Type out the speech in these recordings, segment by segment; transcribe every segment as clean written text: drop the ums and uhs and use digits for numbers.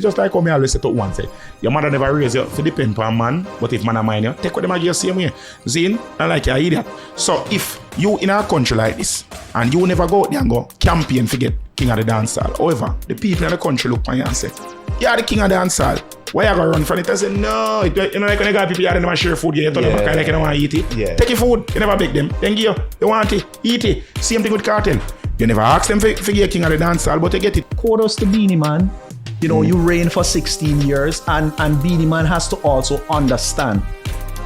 just like how me always set up one say, your mother never raise you to depend on man, but if man a mind you, take what them a give you same way. See, I like you idiot. So if you in a country like this, and you never go out there and go campaign to get King of the Dancehall, however, the people in the country look on you and say, you are the King of the Dancehall. Why you gonna run from it? I say, no, you know, like when you got people here, they never share food, you turn them back like you don't want to eat it. Yeah. Take your food, you never beg them. Then give you, they want it, eat it. Same thing with Kartel. You never ask them for get King of the Dancehall, but they get it. Kudos to Beanie Man. You know, you reign for 16 years and Beanie Man has to also understand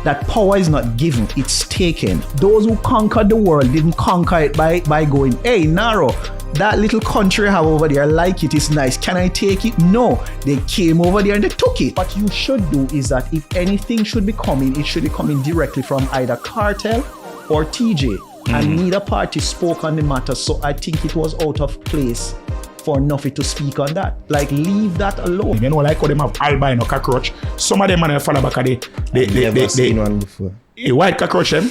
that power is not given, it's taken. Those who conquered the world didn't conquer it by going, hey, Naro, that little country I have over there, I like it, it's nice. Can I take it? No. They came over there and they took it. What you should do is that if anything should be coming, it should be coming directly from either Kartel or TJ. And neither party spoke on the matter, so I think it was out of place for Nuffy to speak on that. Like, leave that alone. You know, like how them have albino cockroach. Some of them man follow back at Never seen one before. A white cockroach them.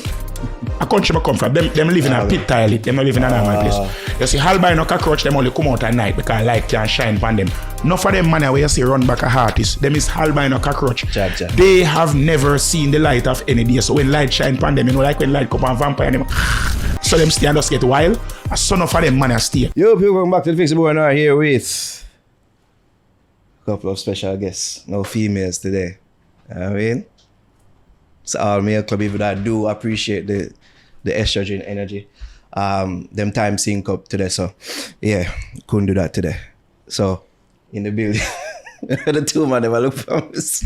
A country I come from, them live in a pit tile, them not live in a normal place. You see, albino cockroach, them only come out at night because light can shine upon them. Enough of them man where you see run back a artist, them is albino cockroach. They have never seen the light of any day. So when light shine upon them, you know, like when light come on vampire, them, so them stay and just get wild. A son of them man stay. Yo, people, welcome back to the Fix Boy now here with a couple of special guests, no females today. You know what I mean? It's all male club people that do appreciate the estrogen energy. Them time sync up today, so yeah, couldn't do that today. So in the building, the two man them look for us.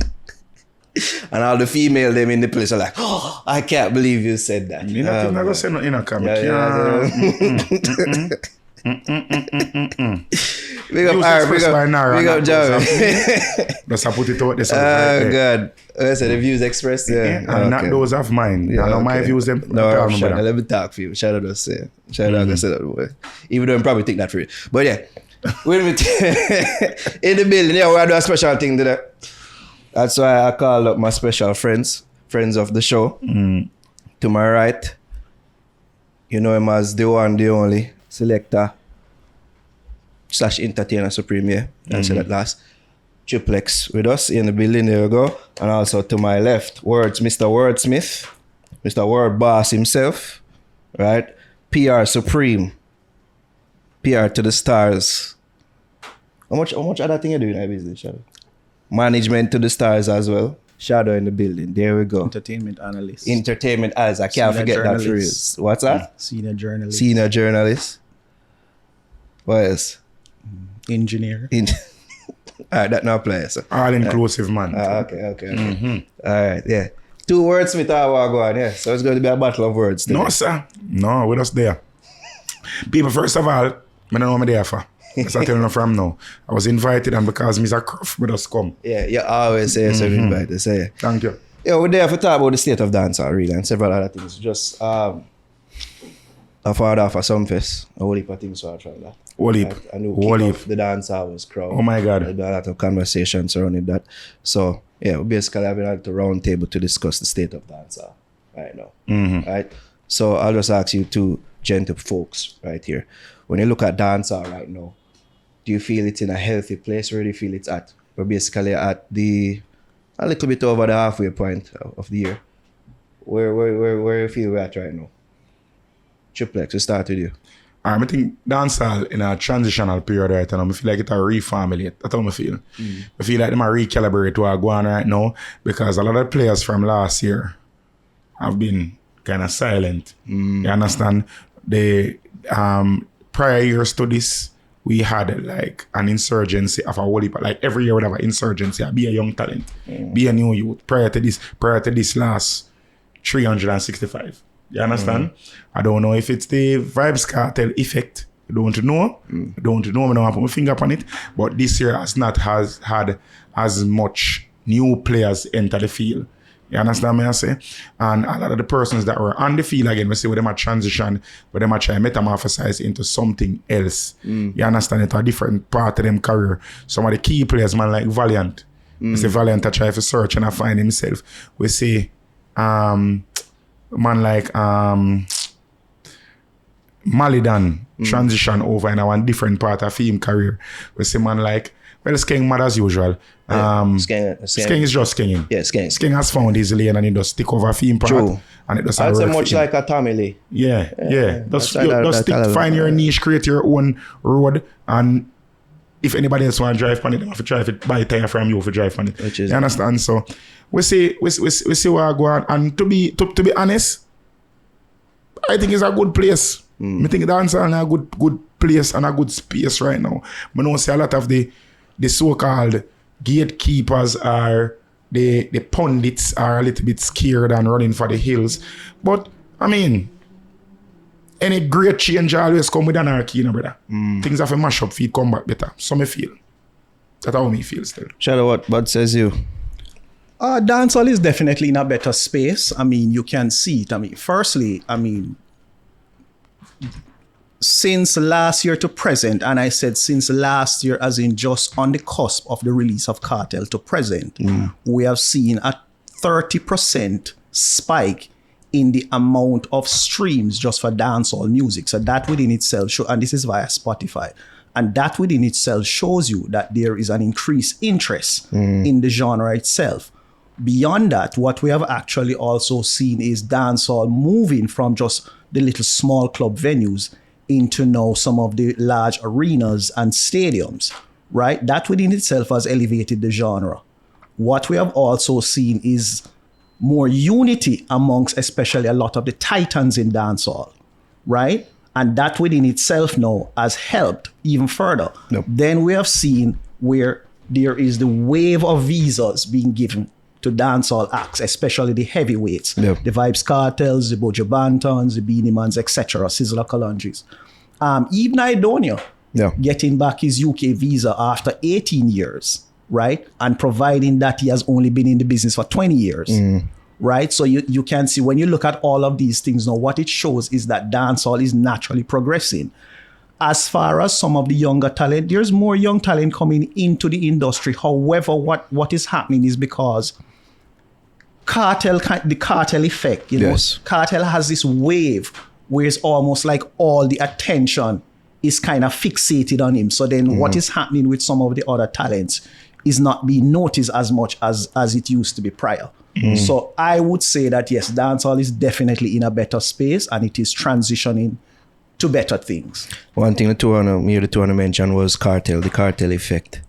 And all the female them in the place are like, oh, I can't believe you said that. You know, I'm not gonna say no in a camera. Big up R, big up Joe. Just put it out there. Oh God. I said the views expressed, and not those of mine. Yeah, know my views them. No, let me talk for you. Shout out to say. Shout out to say that boy. Even though I probably think that for you. But yeah. Wait a minute. In the building, yeah, we're gonna do a special thing today. That's why I called up my special friends of the show. To my right, you know him as the one, the only selector / entertainer supreme, yeah. That's that last. Triple X with us in the building, there we go. And also to my left, Mr. Wordsmith, Mr. Word Boss himself, right? PR Supreme, PR to the stars. How much other thing you do in that business, Shadow? Management to the stars as well. Shadow in the building, there we go. Entertainment analyst. Entertainment as I can't forget that for you. What's that? Senior journalist. Senior journalist. What else? Engineer. Alright, that now plays. So. All inclusive, man. Okay. Alright, yeah. 2 wordsmith I want to go on, yeah. So it's going to be a battle of words today. No, sir. No, we're just there. People, first of all, I don't know what I'm there for. That's what I'm telling you from now. I was invited, and because I'm a cruff, we just come. Yeah, you always say yourself invited. Say. Thank you. Yeah, we're there for talk about the state of dancehall, really, and several other things. Just I found out for Sumfest, a whole heap of things, so I tried that. Whole heap. I knew the dancehall was crowd. Oh my God. There's a lot of conversations surrounding that. So, yeah, we're basically having a round table to discuss the state of dancehall right now. Right? So, I'll just ask you two gentle folks right here. When you look at dancehall right now, do you feel it's in a healthy place? Where do you feel it's at? We're basically at a little bit over the halfway point of the year. Where you feel we're at right now? Triple X, we start with you. I think dancehall in a transitional period right now. I feel like it's a reformulate. That's how I feel. I feel like them are recalibrate what go on right now because a lot of players from last year have been kind of silent. You understand? The prior years to this, we had like an insurgency of a whole heap. Like every year we have an insurgency. Be a young talent, be a new youth. Prior to this last 365. You understand? I don't know if it's the Vybz Kartel effect. I don't know. I don't know. I don't put my finger upon it. But this year has not had as much new players enter the field. You understand me I say? And a lot of the persons that were on the field again, we see with them a transition, with them a try metamorphosize into something else. You understand? Into a different part of them career. Some of the key players, man, like Valiant. We see Valiant a try to search and find himself. We see man like Malidan transition over in a different part of him career. We see man like Well, Skeng mad as usual. Skeng is just skenging. Yeah, Skeng. Skeng has found his lane and he just stick over theme part. True. And it does I'd say much like a Tommy Lee. Yeah. Just stick, that find your niche, create your own road, and if anybody else want to drive on it, they have to drive it, buy tire from you for drive on it. You understand? So we see where I go on. And to be honest, I think it's a good place. I think dancehall is a good place and a good space right now. But I see a lot of the so-called gatekeepers are the pundits are a little bit scared and running for the hills. But I mean, any great change always come with anarchy, you know, brother. Things have to mash up for it come back better. So me feel. That's how me feel still. Shadow, what says you? Dancehall is definitely in a better space. I mean, you can see it. I mean, firstly, since last year to present, and I said since last year as in just on the cusp of the release of Kartel to present, we have seen a 30% spike in the amount of streams just for dancehall music. So that within itself, and this is via Spotify, and that within itself shows you that there is an increased interest in the genre itself. Beyond that, what we have actually also seen is dancehall moving from just the little small club venues into now some of the large arenas and stadiums, right? That within itself has elevated the genre. What we have also seen is more unity amongst especially a lot of the titans in dancehall, right? And that within itself now has helped even further. Yep. Then we have seen where there is the wave of visas being given to dancehall acts, especially the heavyweights, Yep. the Vybz Kartels, the Buju Bantons, the Beanie Mans, etc., Sizzla Kalonjis. Even Idonia getting back his UK visa after 18 years, right? And providing that he has only been in the business for 20 years, right? So you can see when you look at all of these things now, what it shows is that dancehall is naturally progressing. As far as some of the younger talent, there's more young talent coming into the industry. However, what is happening is because the Kartel effect, you know, Kartel has this wave where it's almost like all the attention is kind of fixated on him. So then what is happening with some of the other talents is not being noticed as much as it used to be prior. So I would say that yes, dancehall is definitely in a better space and it is transitioning to better things. One thing the two want to mention was Kartel, the Kartel effect.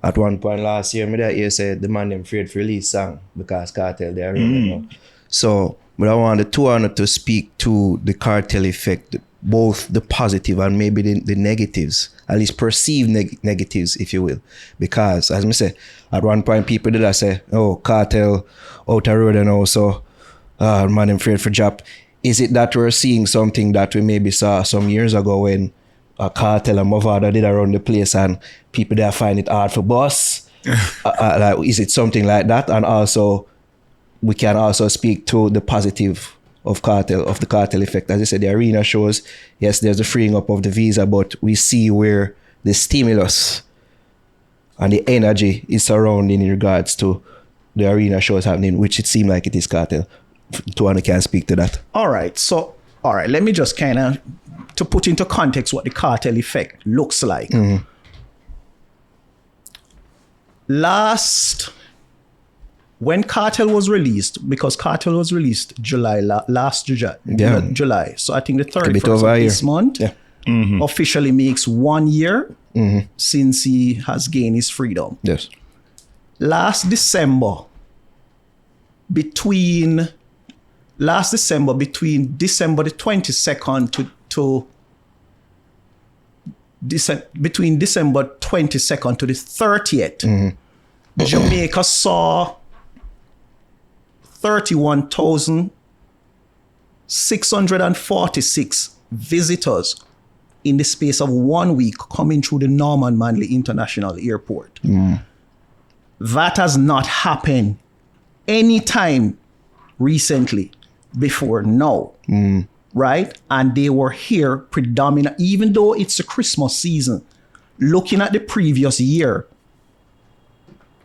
At one point last year, you said the man them afraid to release song because Kartel they are now. So, but I want the two to speak to the Kartel effect, both the positive and maybe the negatives, at least perceived negatives, if you will. Because, as I say, at one point people did say, oh, Kartel out the road and also, man them afraid for job. Is it that we're seeing something that we maybe saw some years ago when Kartel and Mavado did around the place and people there find it hard for boss? Like, is it something like that? And also, we can also speak to the positive of Kartel, of the Kartel effect. As I said, the arena shows, yes, there's a freeing up of the visa, but we see where the stimulus and the energy is surrounding in regards to the arena shows happening, which it seems like it is Kartel. Tuana can speak to that. All right, let me just kind of, to put into context what the Kartel effect looks like. When Kartel was released, because Kartel was released last July. So I think the 31st of this month officially makes 1 year since he has gained his freedom. Yes. Last December, between December the 22nd between December 22nd to the 30th, Jamaica saw 31,646 visitors in the space of 1 week coming through the Norman Manley International Airport. That has not happened any time recently before now, right? And they were here predominant, even though it's the Christmas season. Looking at the previous year,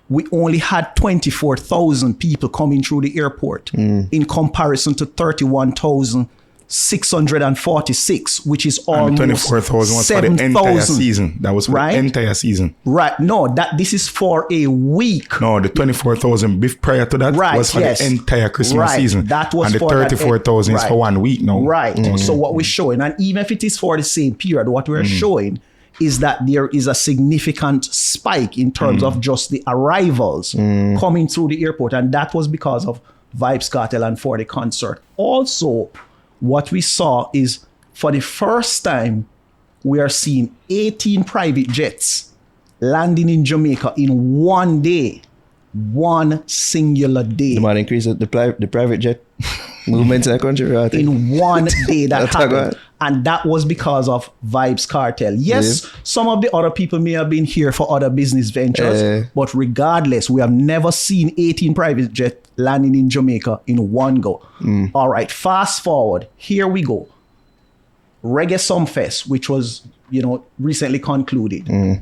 we only had 24,000 people coming through the airport in comparison to 31,000 646, which is almost 24,000 was for the entire 7,000. season. That was for Right? the entire season. Right. No, this is for a week. No, the 24,000 prior to that Right, was for yes. the entire Christmas Right, season. that was and the for that 34,000 is right. for 1 week now. Right. So what we're showing, and even if it is for the same period, what we're showing is that there is a significant spike in terms of just the arrivals coming through the airport. And that was because of Vybz Kartel and for the concert. Also, what we saw is for the first time, we are seeing 18 private jets landing in Jamaica in one day. One singular day. The man increase the private jet movements in the country. Right? In one day that That's happened. right. And that was because of Vybz Kartel. Yes, some of the other people may have been here for other business ventures, but regardless, we have never seen 18 private jets landing in Jamaica in one go. All right, fast forward. Here we go. Reggae Sumfest, which was, recently concluded.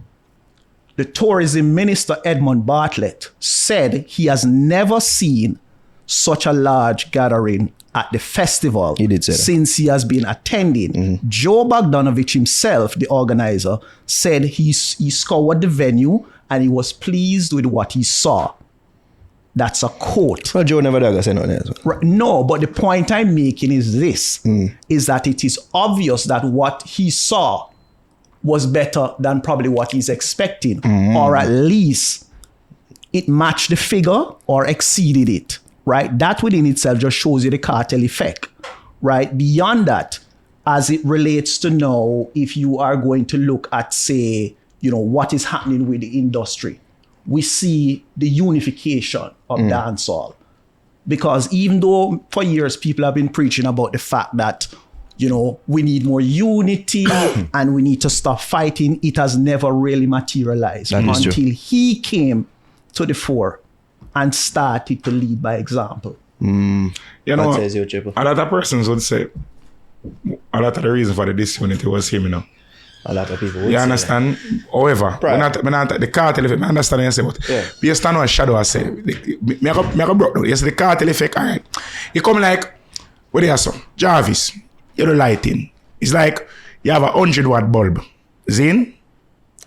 The tourism minister, Edmund Bartlett, said he has never seen such a large gathering at the festival He did say that. since he has been attending. Joe Bogdanovich himself, the organizer, said he scoured the venue and he was pleased with what he saw. That's a quote. Well, Joe never does say nothing else. Right, no, but the point I'm making is this, is that it is obvious that what he saw was better than probably what he's expecting, or at least it matched the figure or exceeded it, right? That within itself just shows you the cartel effect, right? Beyond that, as it relates to now, if you are going to look at, say, what is happening with the industry, we see the unification of dancehall. Because even though for years people have been preaching about the fact that we need more unity and we need to stop fighting, it has never really materialized until he came to the fore and started to lead by example. You know, That says you, Triple. a lot of persons would say a lot of the reason for the disunity was him, A lot of people would You say understand? However, when the cartel effect, I understand what you say, but based on what Shadow has said, me I go broke down. Yes, the cartel effect, all right. It come like, what do you say? Jarvis, you do lighting. It's like you have a 100-watt bulb. Zin,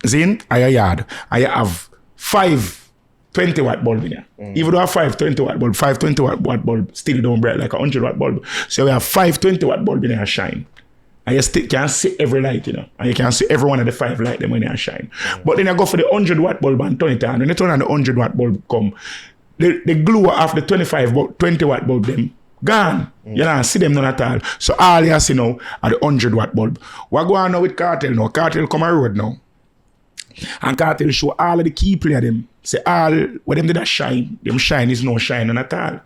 at your yard. And you have 5 20-watt bulb in there. Even though you have 5 20-watt bulb, 5 20-watt bulb still don't bright like a 100-watt bulb. So we have 5 20-watt bulb in there shine. And you still can see every light, and you can see every one of the 5 light them when they shine. But then you go for the 100-watt bulb and turn it on. When you turn on the 100-watt bulb come, the glue of the 20-watt bulb them gone. You don't see them none at all. So all you see now are the 100-watt bulb. What go on now with Kartel now? Kartel come a road now. And Kartel show all of the key player them. Say all where them did that shine, them shine is no shining at all.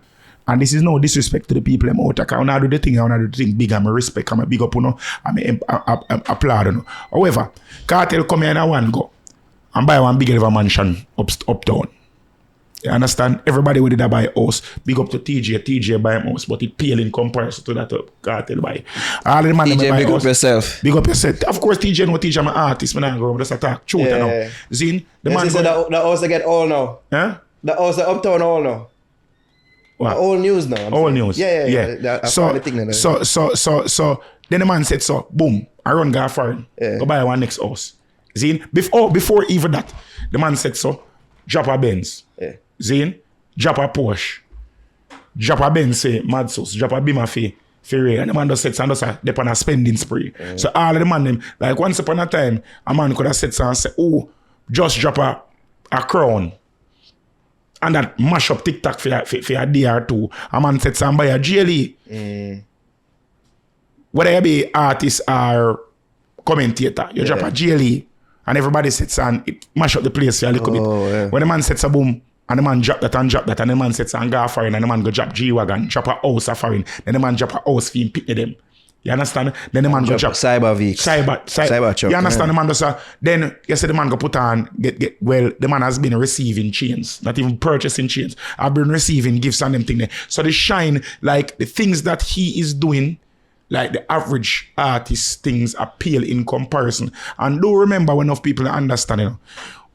And this is no disrespect to the people them out. I wanna do the thing, I wanna do the thing big, I'm a respect, I'm a big up, I'm applaud. However, Kartel come here and one go and buy one big mansion uptown. You understand? Everybody with it buy a house. Big up to TJ buy a house, but it pale in comparison to that Kartel buy. All the man TJ, buy big house. up yourself. Big up yourself. Of course, TJ no TJ, I'm an artist. I'm not going to just attack. Truth, you know. Zin, the man. Yes, the house they get all now. Huh? The house the uptown all now. What? All news now. All news. Yeah. So then the man said, so boom, I run go foreign. Go buy one next house. Zin, before even that, the man said, so drop a Benz. Zin, drop a Porsche. Drop a Benz, say Mad Sauce. Drop a Beamer Ferrari. And the man just sets and just they on a spending spree. So all of the man them, like once upon a time, a man could have said and say, oh, just drop a Crown. And that mash up TikTok for a day or two. A man said and buy a GLE. Whether you be artist or commentator, you drop a GLE and everybody sits and it mash up the place for a little bit. When the man sets a boom, and the man drop that, and the man sets and go foreign, and the man go drop G-Wagon, drop a house a foreign, then the man drop a house for him pick them. You understand? Then the man go drop cyber vehicles. Cyber truck. You understand? The man does then you see the man go put on well, the man has been receiving chains, not even purchasing chains. I've been receiving gifts and them thing there. So the shine, like the things that he is doing, like the average artist things appeal in comparison. And do remember when enough people understand,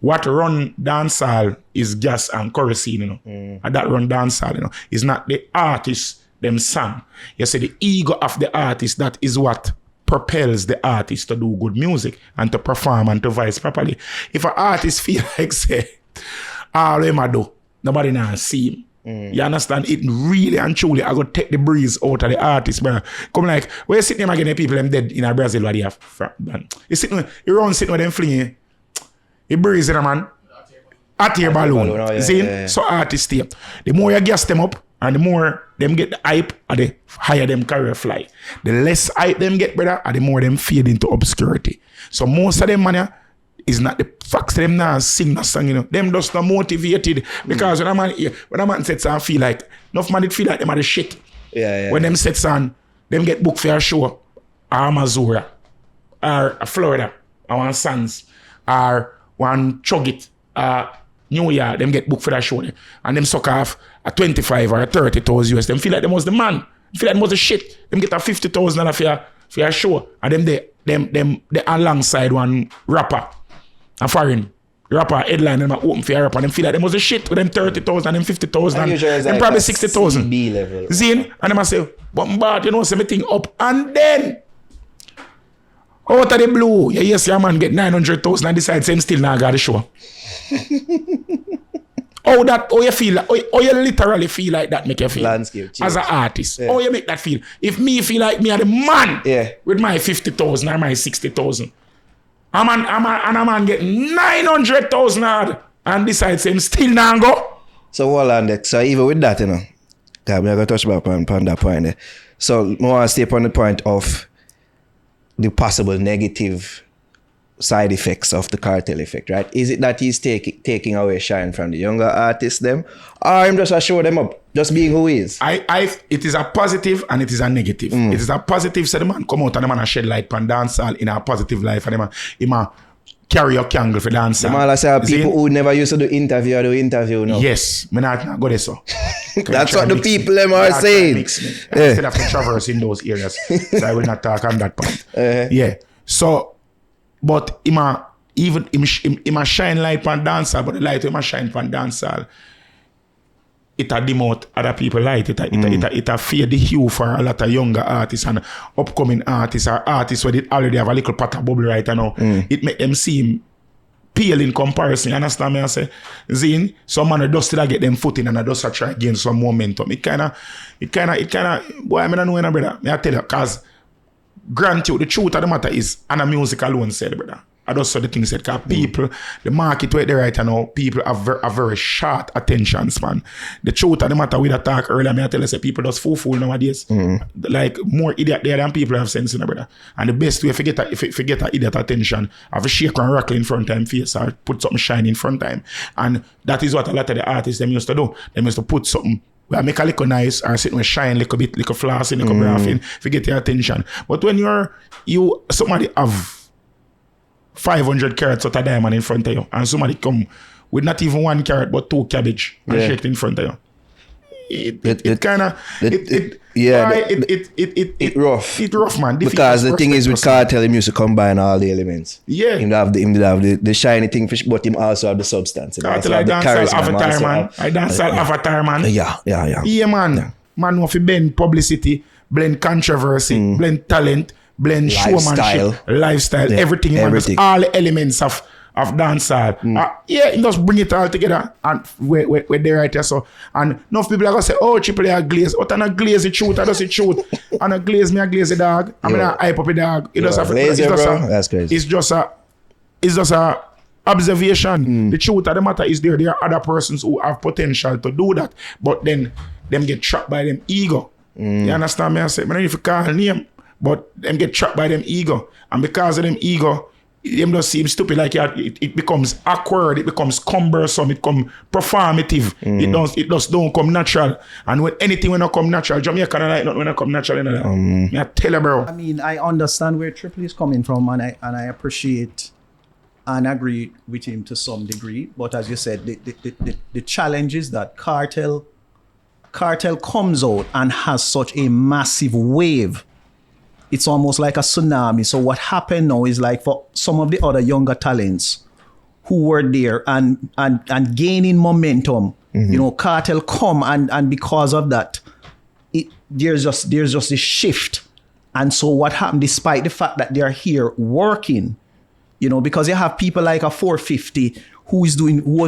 what run dancehall is gas and kerosene, and that run dancehall, is not the artist them song. You see, the ego of the artist, that is what propels the artist to do good music and to perform and to voice properly. If an artist feel like, say, all them I do, nobody now see him. You understand? It really and truly, I go take the breeze out of the artist, bro. Come like, where you sitting again, the people them dead in Brazil, what they have. You sitting, you run sitting with them flinging, you breeze in a man. At your balloon. See? So artists stay. The more you gas them up, and the more them get the hype, and the higher them career fly. The less hype them get, brother, and the more them fade into obscurity. So most of them, man, is not the facts. Them now sing that song, you know. Them just not motivated. Because when a man sets on feel like, enough man it feel like them are the shit. When them sets on, them get booked for a show, or Missouri, or Florida, or one Sans, or one Chugit, New Year, them get booked for that show. And them suck off a 25 or a 30,000 US. Them feel like them was the man. Feel like them was the shit. Them get a $50,000 for a show. And them they alongside one rapper. A foreign rapper headline them open for a rapper. Them feel like them was the shit with them 30,000 and them 50,000 and them like probably 60,000. Zine, and them say, but you know, say me thing up. And then out of the blue, yes, your man get 900,000 and decide him still not got the show. How you feel like, how you literally feel like that make you feel landscape as an artist. How you make that feel? If me feel like me are the man with my 50,000 or my 60,000, a man get 900,000 and decides him still not go. So hold on, so even with that, you know, I'm going to touch back on that point there. So I want to stay upon the point of the possible negative side effects of the cartel effect, right? Is it that he's taking away shine from the younger artists them, or him just to show them up, just being who he is? It is a positive and it is a negative. It is a positive, so the man come out and the man shed light on dancehall in a positive life, and the man carry your candle for dancehall. The man say people who never used to do interview now. Yes, me not go there so. That's what the people them are saying. Instead of to traverse in those areas, so I will not talk on that point. Yeah, so. But him shine light on dancehall, but the light him shine on dancehall, it a demote other people light. It a fade the hue for a lot of younger artists and upcoming artists or artists where they already have a little pot of bubble right now. It make them seem pale in comparison. You understand me? I say, Zine, some man just still get them foot in and I just try to gain some momentum. It kinda, boy, I don't know when brother. I tell you, cause grant you, the truth of the matter is, and a music alone said, brother. I just saw the thing said, because people, the market where they right now, people have a very short attention span. The truth of the matter, we talk earlier, I tell you, say, people just fool nowadays. Like, more idiot there than people have sense, brother. And the best way if you get an idiot attention, have a shake and rockle in front of him face or put something shiny in front of him. And that is what a lot of the artists them used to do. They used to put something where make a little nice or sitting with shine, little bit, little flossing, little graphing, to get your attention. But when somebody have 500 carrots out of diamond in front of you, and somebody come with not even 1 carrot but 2 cabbage and shake it in front of you, it rough. It rough, man. Because the thing is with cartel, him used to combine all the elements. Yeah. Him have the shiny thing, but him also have the substance. Cartel, I dance avatar, man. I dance avatar, man. Yeah, man. Yeah. Man, want to blend publicity, blend controversy, blend talent, blend showmanship, lifestyle, everything. All the elements of dancehall. He just bring it all together and where they right there. So, and enough people are going to say, oh, Triple A glaze. What an a glaze the truth, I just the truth. And a glaze me a glaze the dog. I mean, I hype up a dog. That's crazy. It's just a observation. The truth of the matter is there are other persons who have potential to do that, but then them get trapped by them ego. You understand me? I say, I don't know if you call name, but them get trapped by them ego. And because of them ego, them just seem stupid. Like it becomes awkward, it becomes cumbersome, it becomes performative. It just don't come natural. And when anything when not come natural, Jamaica don't like nothing when it come natural. I tell you, bro. I mean, I understand where Triple is coming from, and I appreciate and agree with him to some degree. But as you said, the challenge is that cartel comes out and has such a massive wave. It's almost like a tsunami. So what happened now is like for some of the other younger talents who were there and gaining momentum, Cartel come and because of that, there's just this shift. And so what happened, despite the fact that they're here working, you know, because you have people like a 450 who was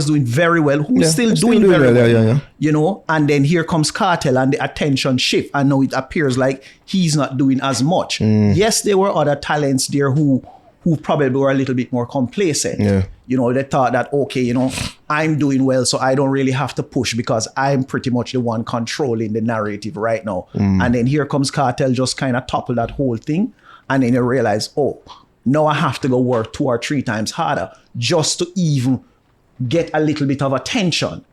doing very well, who's still doing very well, you know, and then here comes Kartel and the attention shift, and now it appears like he's not doing as much. Yes, there were other talents there who probably were a little bit more complacent. You know, they thought that, okay, you know, I'm doing well, so I don't really have to push because I'm pretty much the one controlling the narrative right now. And then here comes Kartel, just kind of topple that whole thing, and then you realize, oh, now I have to go work 2 or 3 times harder just to even get a little bit of attention.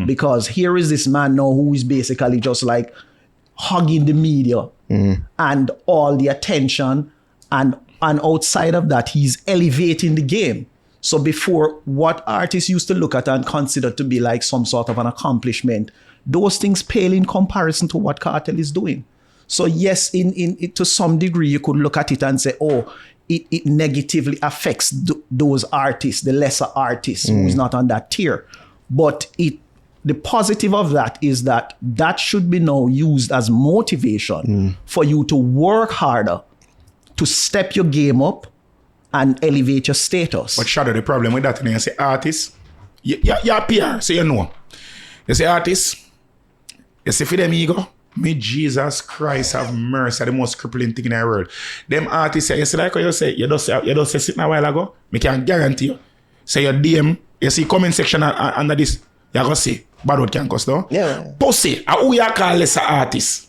Because here is this man now who is basically just like hugging the media and all the attention, and outside of that, he's elevating the game. So before, what artists used to look at and consider to be like some sort of an accomplishment, those things pale in comparison to what Kartel is doing. So yes, in to some degree, you could look at it and say, oh, it negatively affects those artists, the lesser artists who's not on that tier. But the positive of that is that should be now used as motivation for you to work harder, to step your game up and elevate your status. But Shadow, the problem with that, you say artists, you're PR, so you know. You say artists, you say for them ego, may Jesus Christ have mercy, the most crippling thing in the world. Them artists, you see like what you say, you just say sitting a while ago, me can guarantee you. Say your DM, you see comment section under this, you go say, bad word can cost though. Yeah. Pussy, who you call lesser artists?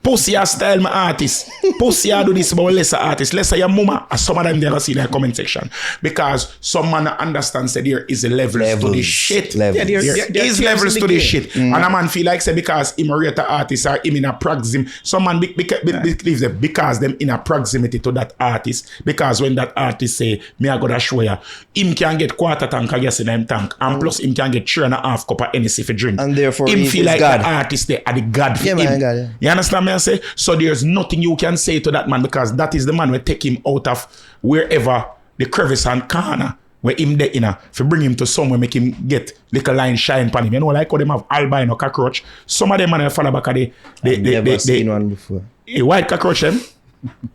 Pussy a style my artist. Pussy a do this about lesser artists. Lesser your mama, and some of them they go see in the comment section. Because some man understands that there is a levels to this shit. Levels. Yeah, there is levels to this shit. And a man feel like say because him rate the artist or him in a proximity. Some man believe that because them in a proximity to that artist. Because when that artist say, me I gotta show ya, him can get quarter tank I guess in them tank. And plus him can get 3.5 cup of NC for drink. And therefore him feel like God. the artist there are the God for him. Man, God, yeah. You understand me? I say, so there's nothing you can say to that man because that is the man will take him out of wherever the crevice and corner where him there in for bring him to somewhere make him get little line shine upon him. You know, like how them have albino cockroach. Some of them man will follow back at never seen one before. A white cockroach them.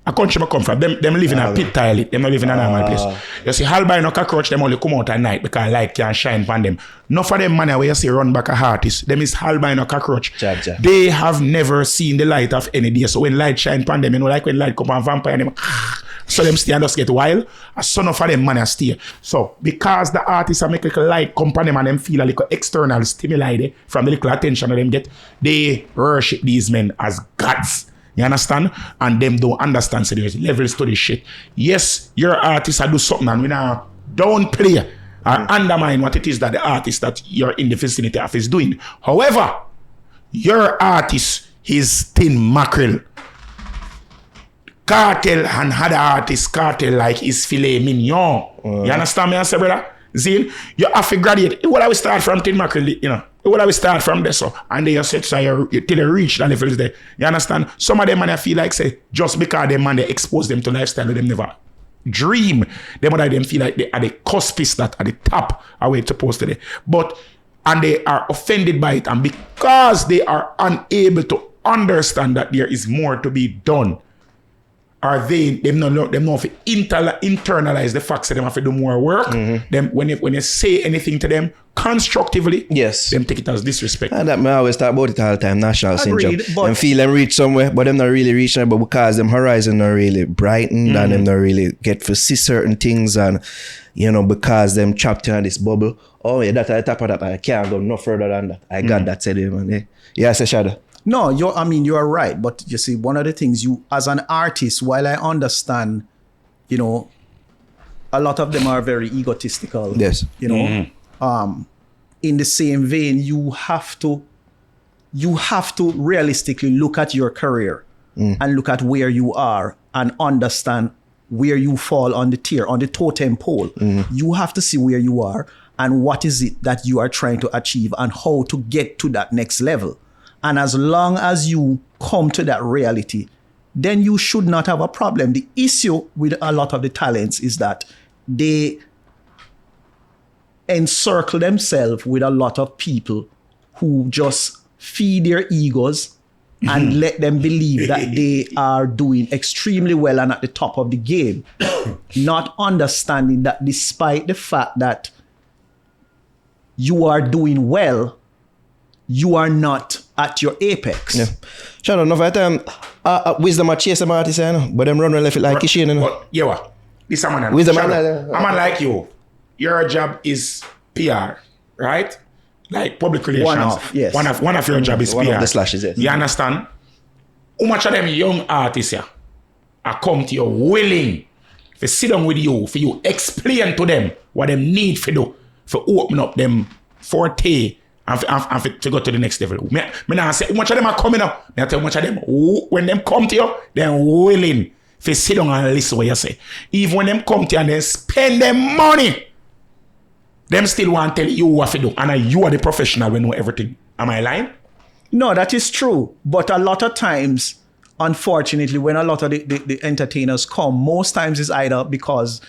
A country I come from, them live in a pit tile, them not live in a normal place. You see, albino cockroach, them only come out at night because light can shine upon them. None of them man where you see run back a artist, them is albino cockroach. They have never seen the light of any day. So when light shine upon them, you know, like when light come on vampire, them, so them stay and just get wild. A son of them man stay. So because the artists are make a little light come upon them and them feel a little external stimuli there, from the little attention that them get, they worship these men as gods. You understand? And them don't understand, so there's levels to this shit. Yes, your artist I do something and we now don't play or undermine what it is that the artist that you're in the vicinity of is doing. However, your artist is thin mackerel. Kartel and other artists, Kartel like is filet mignon. You understand me, I say, brother? Zin, you have to graduate. What I will start from thin mackerel, you know. What I will start from there, so and then you set so you till you reach the levels there. You understand? Some of them man I feel like say just because them man they expose them to lifestyle them never dream. Them other them feel like they are the cuspice that at the top are where it's supposed to be. But and they are offended by it, and because they are unable to understand that there is more to be done. Are them not internalize the facts that them have to do more work. Them when you say anything to them constructively, yes, them take it as disrespect. And that I always talk about it all the time, national syndrome. But them feel them reach somewhere, but them not really reach there, but because them horizon not really brightened and them not really get to see certain things, and you know, because them trapped in this bubble. Oh yeah, that's at the top of that. I can't go no further than that. I got that said, man. Yeah, say Shadow. No, you are right. But you see, one of the things you, as an artist, while I understand, you know, a lot of them are very egotistical. Yes. You know, in the same vein, you have to realistically look at your career and look at where you are and understand where you fall on the tier, on the totem pole. You have to see where you are and what is it that you are trying to achieve and how to get to that next level. And as long as you come to that reality, then you should not have a problem. The issue with a lot of the talents is that they encircle themselves with a lot of people who just feed their egos and let them believe that they are doing extremely well and at the top of the game, not understanding that despite the fact that you are doing well, you are not at your apex. Yeah. Shadow, enough at time, Wisdom are chase them artists, you know, but them run left it like Kishin, you know. Yeah, what? This a man. Wisdom a man like you. Your job is PR, right? Like public relations. One of your job is PR. One of the slashes, yes. You understand? How much of them young artists here are come to you willing to sit down with you, for you explain to them what them need to do, for open up them forte and to go to the next level. Me now say, how much of them are coming up? Me tell how much of them, when them come to you, they're willing to sit down and listen what you say. Even when them come to you and they spend them money, them still want to tell you what to do. And you are the professional who know everything. Am I lying? No, that is true. But a lot of times, unfortunately, when a lot of the entertainers come, most times it's either because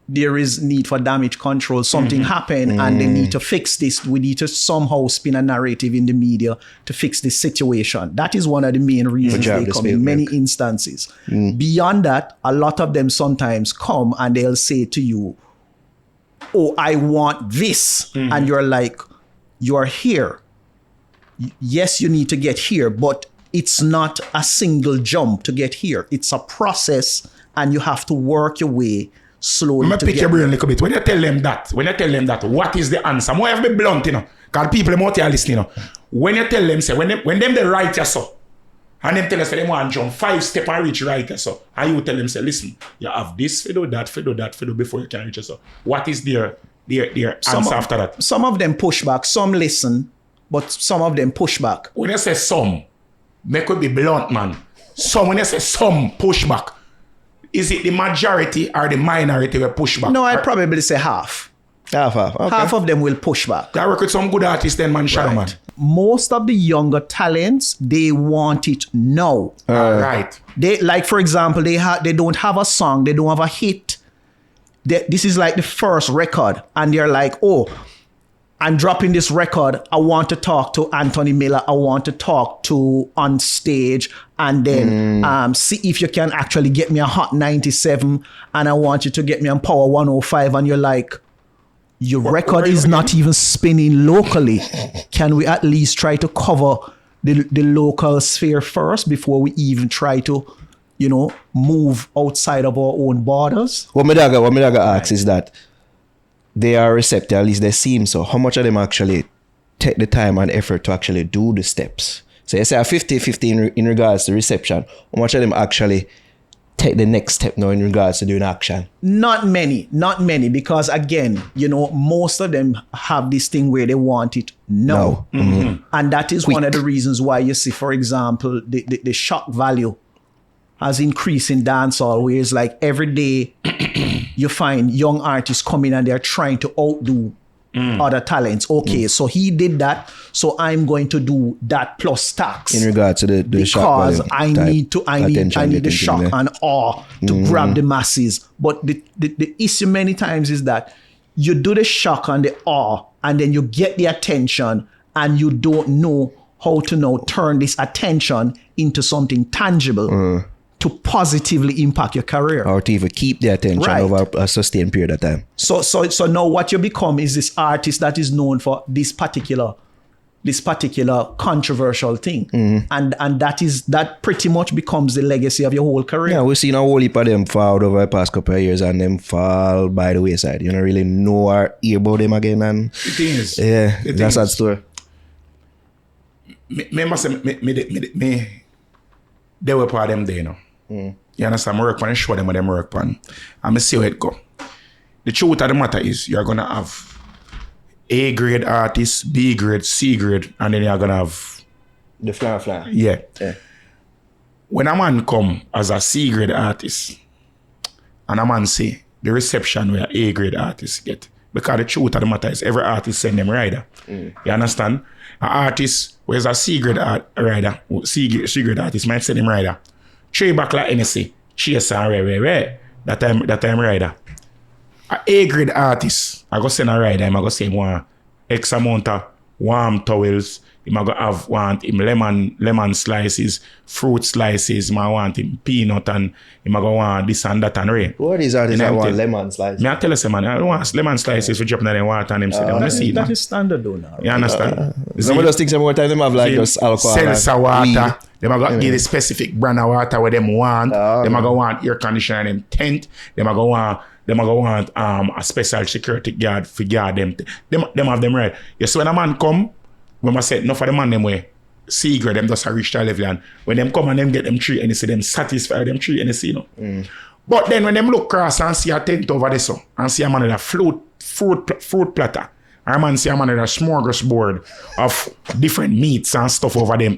there is need for damage control. Something happened and they need to fix this. We need to somehow spin a narrative in the media to fix this situation. That is one of the main reasons they come in many instances. Beyond that, a lot of them sometimes come and they'll say to you, oh, I want this. And you're like, you're here. Yes, you need to get here, but it's not a single jump to get here. It's a process and you have to work your way slowly. Let me pick your brain a little bit. When you tell them that, what is the answer? I have to be blunt, you know, because people are out here listening, you know. When you tell them, say, when them they write you so, and them tell us they want to jump 5 steps and reach right you so, and you tell them, say, listen, you have this, you do that, you do that, you do before you can reach you so. What is their answer after that? Some of them push back, some listen, but some of them push back. When you say some, me could be blunt, man. Some, when you say some push back, is it the majority or the minority will push back? No, I'd probably say half. Half. Okay. Half of them will push back. I work with some good artists then, man, Shadow, man. Most of the younger talents, they want it now. Right. They, like, for example, they don't have a song, they don't have a hit. This is like the first record, and they're like, oh, I'm dropping this record. I want to talk to Anthony Miller. I want to talk to On Stage, and then see if you can actually get me a Hot 97, and I want you to get me on Power 105. And you're like, your record is not even spinning locally. Can we at least try to cover the local sphere first before we even try to, you know, move outside of our own borders? What my dog asks is that they are receptive, at least they seem so. How much of them actually take the time and effort to actually do the steps? So you say a 50-50 in regards to reception. How much of them actually take the next step now in regards to doing action? Not many, because again, you know, most of them have this thing where they want it now. And that is one of the reasons why you see, for example, the shock value has increased in dancehall, where it's like every day you find young artists coming and they're trying to outdo other talents. Okay, so he did that, so I'm going to do that plus tax. In regards to the shock value, because I need the shock and awe to grab the masses. But the issue many times is that you do the shock and the awe, and then you get the attention, and you don't know how to now turn this attention into something tangible to positively impact your career. Or to even keep the attention over a sustained period of time. So now what you become is this artist that is known for this particular controversial thing. And that pretty much becomes the legacy of your whole career. Yeah, we've seen a whole heap of them fall over the past couple of years and them fall by the wayside. You don't really know or hear about them again. And the thing is, that's that story. Me, they were part of them there, you know. You understand? I work on and show them what them work on. And I see how it go. The truth of the matter is, you're going to have A grade artists, B grade, C grade, and then you're going to have the flower. Yeah. When a man come as a C grade artist, and a man say the reception where A grade artists get, because the truth of the matter is, every artist send them rider. You understand? An artist who is a C grade rider, C grade artist might send him rider. 3 back like NSC, chase and rare. That time rider. A A grade artist, I go send a rider, I go say one X amount of warm towels, him want him lemon slices, fruit slices, him want him peanut and him want this and that and rain. What is artists that want lemon slices? Me I tell you, man, I don't want lemon slices for dropping in the water and him say them see That is standard though now. You understand? Some of those things more time them have like just alcohol. Seltzer water. Weed. Them are give the specific brand of water where them want. Them are want air conditioner in them tent. Them are want a special security guard for guard them. Them have them right. You see when a man come, when I said enough of the man them way, secret them just a reach to level and when them come and them get them tree and you see them satisfy them tree and you see But then when them look across and see a tent over there so and see a man with a fruit platter. Our man see a man with a smorgasbord of different meats and stuff over him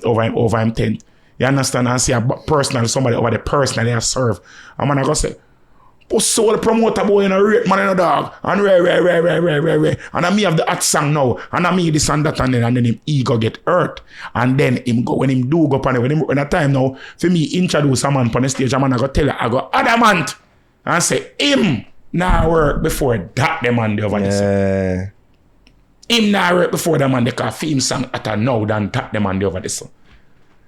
tent. You understand? And see a personal somebody over the person they have served. A man I go say, put soul promoter boy in a rate man in a dog. And re. And I me have the hot song now. And I me this and that and then him ego get hurt. And then him go when him do go upon it. When a time now, for me introduce a man upon the stage, a man I go tell her, I go adamant. And say, him now work before that the man over this. Him now work before the man they can film song at a now than that the man over this.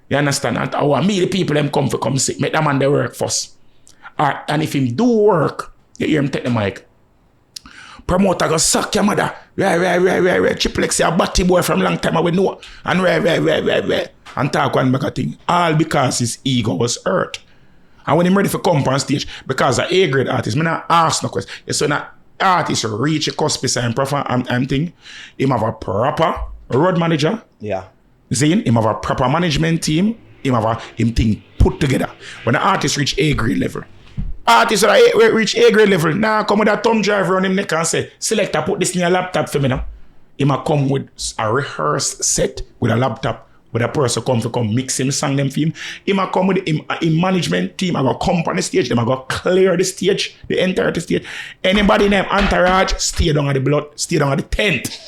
You understand? And I want me the people them come sit. Make the man they work first. And if him do work, you hear him take the mic. Promoter go suck your mother. Right. Triple X, a batty boy from long time I would know. And right. And talk one back a thing. All because his ego was hurt. And when him ready for come on stage, because an A-grade artist, me not ask no question. So when an artist reach a cuspis and perform and thing, him have a proper road manager. Yeah. Him have a proper management team. Him thing put together. When an artist reach A-grade level, artists that reach A-grade level, now come with a thumb drive around him neck and say, selector, put this in your laptop for me now. He might come with a rehearsed set with a laptop, with a person come mix him, sing them for him. He might come with him management team, I go come on the stage, they might go clear the stage, the entire stage. Anybody named Entourage, stay down at the tent.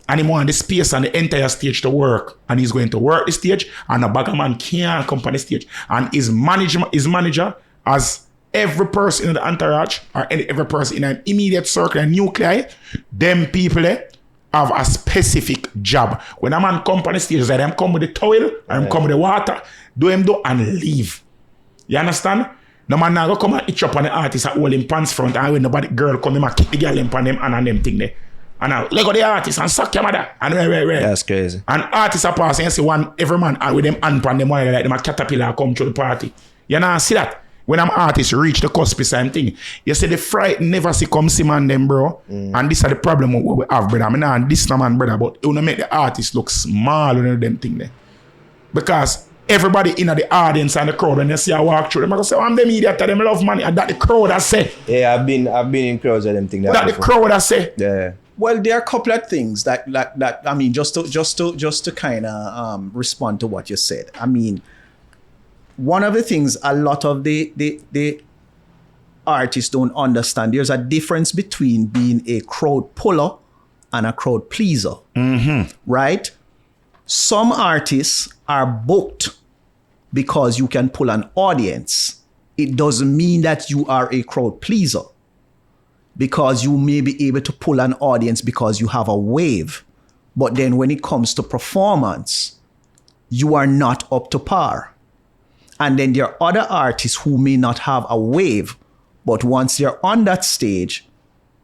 And he want the space and the entire stage to work. And he's going to work the stage, and a bagger man can't come on the stage. And his manager as every person in the entourage or every person in an immediate circle and nuclei, them people have a specific job. When a man come on the stage, they them come with the towel or them come with the water, do him do and leave. You understand? No man now go come and itch up on the artist and hold him pants front and when nobody girl come him and kick the girl in on them and them thing there. And now let go the artist and suck your mother and right. That's crazy. And artists are passing and see one every man with them hand on them while like them a caterpillar come through the party. You know see that? When I'm artists reach the cusp same thing. You see the fright never see come see man them bro. And this is the problem we have brother. I mean nah, this no man brother but you know make the artist look small in them thing there. Because everybody in the audience and the crowd when you see I walk through them I go say I'm them idiot them love money and that the crowd I say. Yeah, I've been in crowds of them thing that the crowd I say. Yeah. Well, there are a couple of things that I mean, just to kind of respond to what you said. I mean, one of the things a lot of the artists don't understand, there's a difference between being a crowd puller and a crowd pleaser, right? Some artists are booked because you can pull an audience. It doesn't mean that you are a crowd pleaser. Because you may be able to pull an audience because you have a wave. But then when it comes to performance, you are not up to par. And then there are other artists who may not have a wave, but once they're on that stage,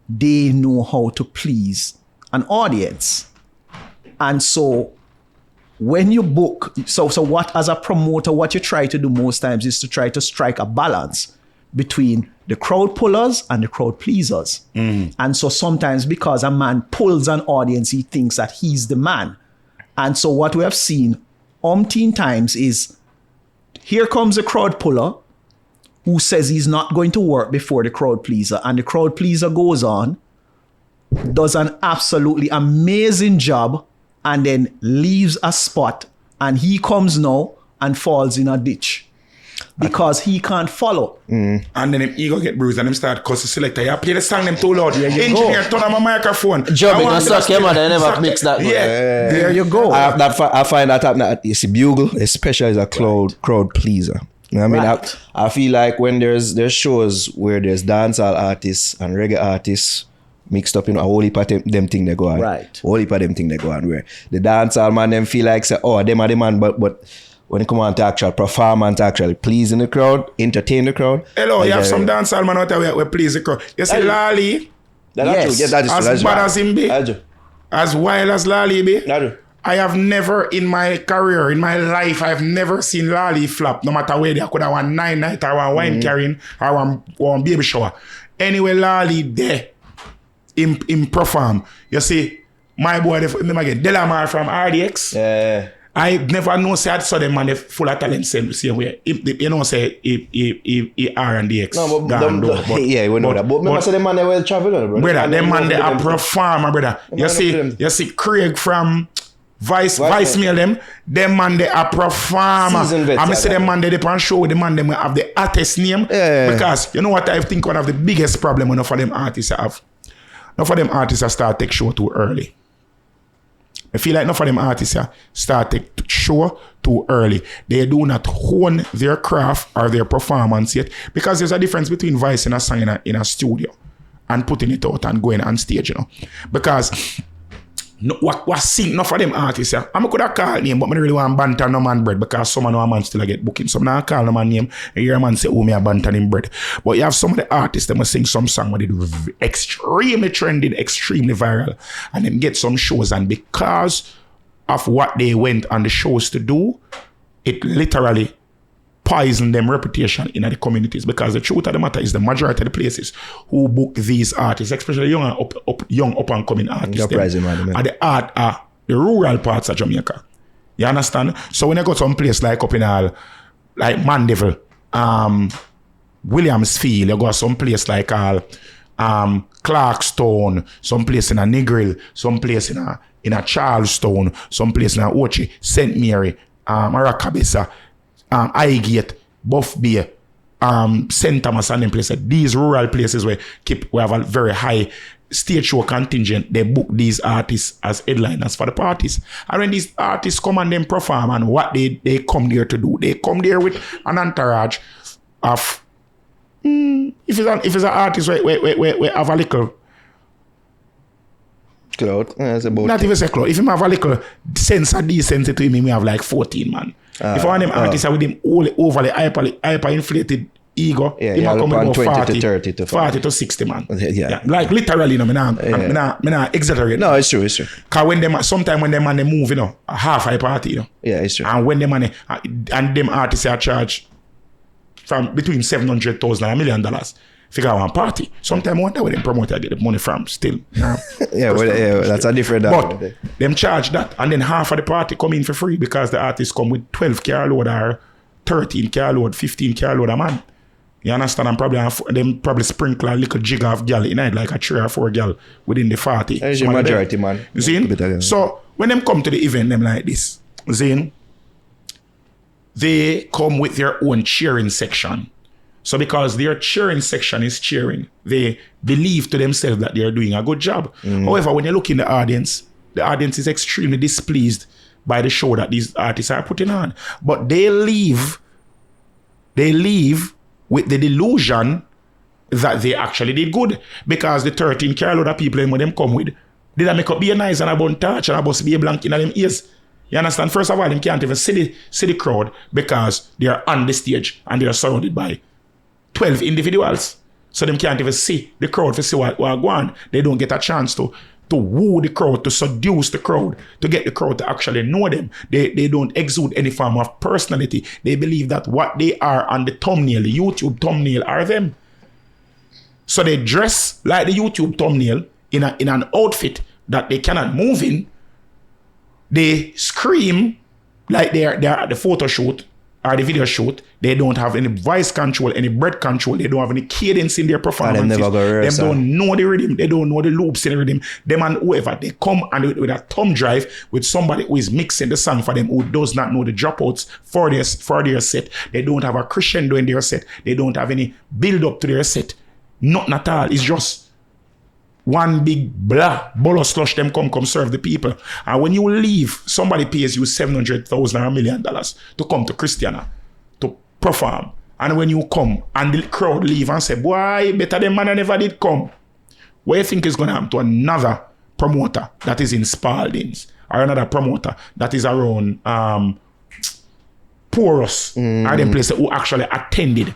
they know how to please an audience. And so when you book, so what as a promoter, what you try to do most times is to try to strike a balance between the crowd pullers and the crowd pleasers. And so sometimes because a man pulls an audience, he thinks that he's the man. And so what we have seen umpteen times is here comes a crowd puller who says he's not going to work before the crowd pleaser. And the crowd pleaser goes on, does an absolutely amazing job, and then leaves a spot. And he comes now and falls in a ditch. Because he can't follow. And then him ego get bruised and him start cuss the selector. You play the song them too loud. Engineer turn on my microphone. Job it, suck him and I never mix that. Yeah. There you go. I find that happening. You see, Bugle, especially as a crowd pleaser. You know what I mean? I feel like when there's shows where there's dancehall artists and reggae artists mixed up, a whole heap of them thing they go on. Right. Whole heap of them thing they go on where the dancehall man them feel like say, oh, them are the man, but when it come on to actual performance, actually pleasing the crowd, entertain the crowd. Hello, you have some dancehall man out there where please the crowd. You see Lali, Yes. Yes. That is as bad as him be, That's true. as wild as Lali be, That's true. I have never in my career, in my life, I've never seen Lali flop, no matter where they could have one 9 night or one wine carrying or one baby shower. Anyway, Lali there, in perform. You see, my boy, them again, Delamar from RDX. Yeah. I never know say I saw them man they full of talent same way. You know say he R&DX. No, but yeah, we know that. But remember say the man they well travel, brother, them man they a performer, brother. You see Craig from Vice Mail them man they a performer. I say them man they on show with the man them have the artist name. Yeah. Because you know what I think one of the biggest problem enough for them artists have. Enough for them artists start take show too early. I feel like enough of them artists start to show too early. They do not hone their craft or their performance yet because there's a difference between voicing a song in a studio and putting it out and going on stage, Because what sing enough of them artists, I could have called name, but I really want banter no man bread because some of no man still get booking. Some now call no man name and hear a man say, oh, me a banter him bread. But you have some of the artists that must sing some song where they do extremely trending, extremely viral, and then get some shows, and because of what they went on the shows to do, it literally poison them reputation in the communities, because the truth of the matter is the majority of the places who book these artists, especially young up and coming artists, are the rural parts of Jamaica. You understand? So when you go to some place like up in like Mandeville, Williamsfield, you go to some place like Clarkstone, some place in a Negril, some place in a Charlestown, some place in a Ochi, St. Mary, Maracabessa, Highgate, Buff Bay, St. Thomas and them places. These rural places where we have a very high stage show contingent, they book these artists as headliners for the parties. And when these artists come and them perform, and what they come there to do, they come there with an entourage of if it's an artist we have a little cloud. Not even say cloud. If you have a little sense of decency to him, we have like 14 man. If one of them artists are with him all overly hyper inflated ego, he might come with 20 to 30 to 40 to 60 man. Yeah. Like literally, I'm not exaggerating. No, it's true. Because when them sometimes when them man they move, a half a party, Yeah, it's true. And when them man and them artists are charged from between $700,000 and $1 million. Figure out one party. Sometimes I wonder where them promoter get the money from still. Yeah, that's a different. But them charge that, and then half of the party come in for free because the artists come with 12 car load or 13 car load, 15 car load a man. You understand? And probably sprinkle a little jig of gal in it, like a 3 or 4 gal within the 40. That's the majority, man. You see? So when them come to the event, them like this, they come with their own cheering section. So because their cheering section is cheering, they believe to themselves that they are doing a good job. However, when you look in the audience is extremely displeased by the show that these artists are putting on. But they leave with the delusion that they actually did good, because the 13 carload of people when them come with, did I make up be a nice and a bun touch and a bus be a blank in them ears? You understand? First of all, them can't even see the crowd because they are on the stage and they are surrounded by 12 individuals. So them can't even see the crowd to see what going on. They don't get a chance to woo the crowd, to seduce the crowd, to get the crowd to actually know them. They don't exude any form of personality. They believe that what they are on the thumbnail, the YouTube thumbnail, are them. So they dress like the YouTube thumbnail in an outfit that they cannot move in. They scream like they are at the photo shoot or the video shoot. They don't have any voice control, any breath control. They don't have any cadence in their performances. They don't know the rhythm. They don't know the loops in the rhythm. Them and whoever, they come and with a thumb drive with somebody who is mixing the song for them, who does not know the dropouts for their set. They don't have a crescendo in their set. They don't have any build up to their set. Nothing at all. It's just one big bolo slush. Them come serve the people. And when you leave, somebody pays you $700,000 or $1 million to come to Christiana to perform. And when you come and the crowd leave and say, boy, better than man I never did come. What do you think is going to happen to another promoter that is in Spaldings or another promoter that is around Porous or them places who actually attended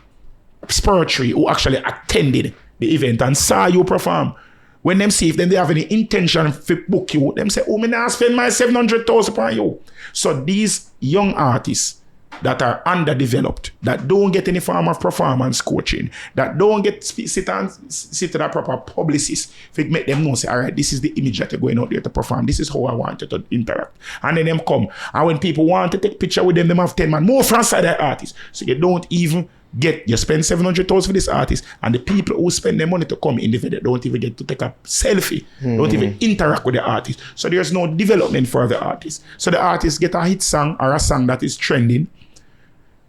Spurtree, who actually attended the event and saw you perform? When them see if they have any intention to book you, them say, oh, me not spend my 700,000 on you. So these young artists that are underdeveloped, that don't get any form of performance coaching, that don't get sit to that proper publicist, make them know, say, all right, this is the image that you're going out there to perform. This is how I want you to interact. And then them come. And when people want to take picture with them have 10 man more from side the artist. So you don't even you spend 700,000 for this artist, and the people who spend their money to come in the video don't even get to take a selfie, don't even interact with the artist. So there's no development for the artist. So the artist get a hit song or a song that is trending,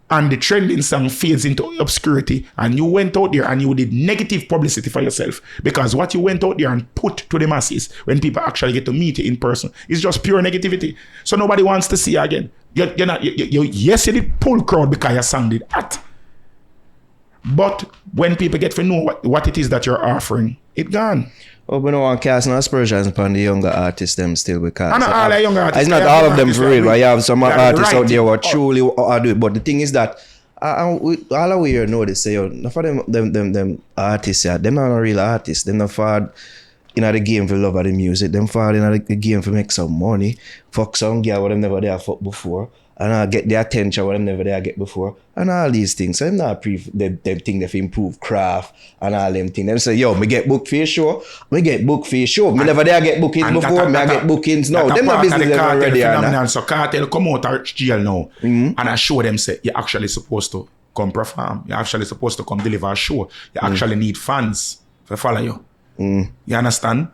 and the trending song fades into obscurity, and you went out there and you did negative publicity for yourself, because what you went out there and put to the masses when people actually get to meet you in person is just pure negativity. So nobody wants to see you again. Yes, you did pull crowd because your song did that. But when people get to know what it is that you're offering, it gone. Oh, we don't want to cast no aspersions upon the younger artists them still, because not all the younger artists. It's not all of them for real, but you have some artists out there who truly are doing it. But the thing is that all of we here know this, say, enough of them artists, them not real artists. Them not fall in the game for love of the music. Them fall in the game for make some money. Fuck some girl what them never there fuck before. And get the attention what them never there get before. And all these things. So I'm not them think they improve craft and all them things. Them say, yo, me get booked for your show. Me get booked for your show. Me never there get bookings before. Me I get bookings now. Them not business them already. So Kartel come out of jail now. And I show them say, you're actually supposed to come perform. You're actually supposed to come deliver a show. You actually need fans to follow you. You understand?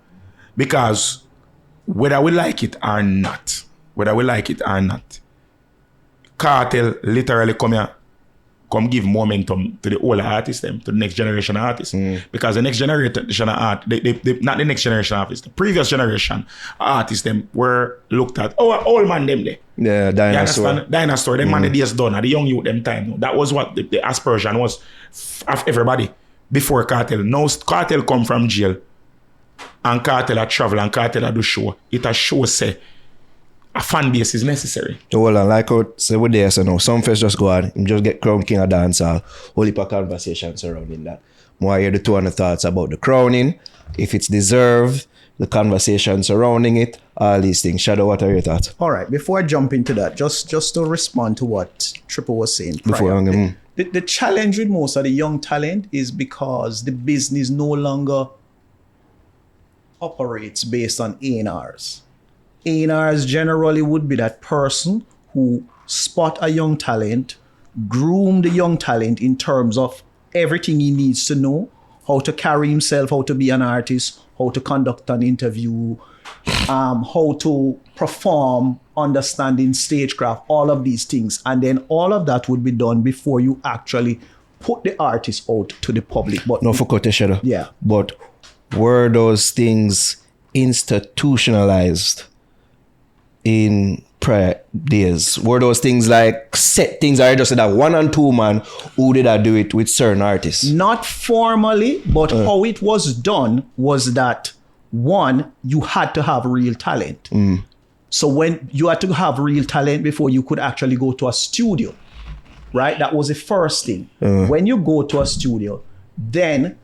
Because whether we like it or not, Kartel literally come give momentum to the older artists, to the next generation artists. Because the next generation art, not the next generation artists, the previous generation artists them were looked at, old man them there. Yeah, dinosaur. You understand? Dinosaur, them man the days done, at the young youth them time. That was what the aspiration was of everybody before Kartel. Now Kartel come from jail, and Kartel a travel, and Kartel a do show. It a show say, a fan base is necessary. Hold on, like I say with this, so now Sumfest just go on, just get crowned King of Dancehall, whole heap of conversations surrounding that. More hear the 200 thoughts about the crowning, if it's deserved, the conversation surrounding it, all these things. Shadow, what are your thoughts? All right, before I jump into that, just to respond to what Triple was saying prior, the challenge with most of the young talent is because the business no longer operates based on A&Rs. A&Rs generally would be that person who spot a young talent, groom the young talent in terms of everything he needs to know, how to carry himself, how to be an artist, how to conduct an interview, how to perform, understanding stagecraft, all of these things. And then all of that would be done before you actually put the artist out to the public. But no, for cut Shadow. Yeah. But were those things institutionalized in prior days? Were those things like set things, or just that 1 and 2 man who did I do it with certain artists? Not formally, but how it was done was that, one, you had to have real talent. So when you had to have real talent before you could actually go to a studio, right? That was the first thing. When you go to a studio, then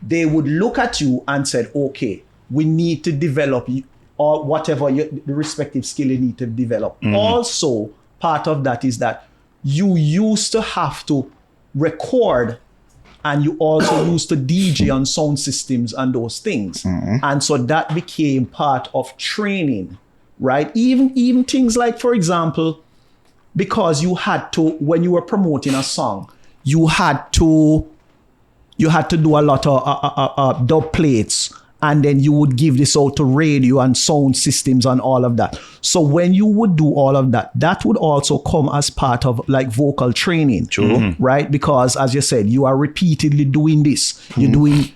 they would look at you and said, okay, we need to develop or whatever the respective skill you need to develop. Also, part of that is that you used to have to record, and you also used to DJ on sound systems and those things. And so that became part of training, right? Even things like, for example, because you had to, when you were promoting a song, you had to do a lot of dub plates, and then you would give this out to radio and sound systems and all of that. So when you would do all of that, that would also come as part of like vocal training. True. Right? Because as you said, you are repeatedly doing this. You're doing,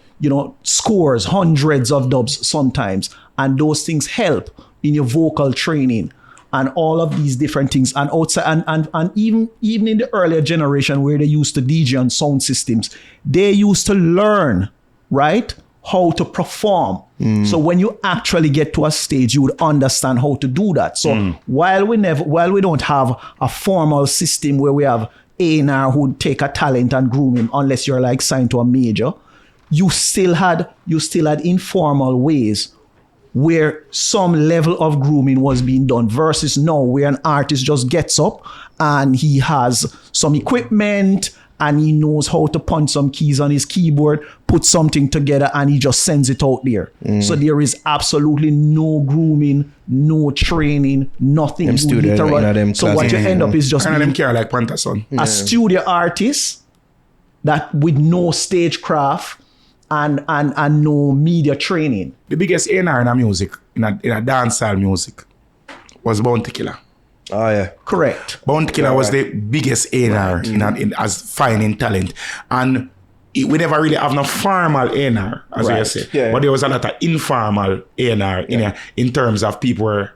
scores, hundreds of dubs sometimes. And those things help in your vocal training and all of these different things. And outside, and even in the earlier generation where they used to DJ on sound systems, they used to learn, right, how to perform. So when you actually get to a stage, you would understand how to do that. So while we don't have a formal system where we have A&R who take a talent and groom him, unless you're like signed to a major, you still had informal ways where some level of grooming was being done, versus now where an artist just gets up and he has some equipment and he knows how to punch some keys on his keyboard, put something together, and he just sends it out there. So there is absolutely no grooming, no training, nothing. So what you end up is just them care like Panther Son. a studio artist that with no stagecraft and no media training. The biggest A&R in a music, in a dancehall music, was Bounty Killer. Oh yeah, correct. Bounty Killer was the biggest A&R in as finding talent, and we never really have no formal A&R, as you say. But there was a lot of informal A&R in terms of people were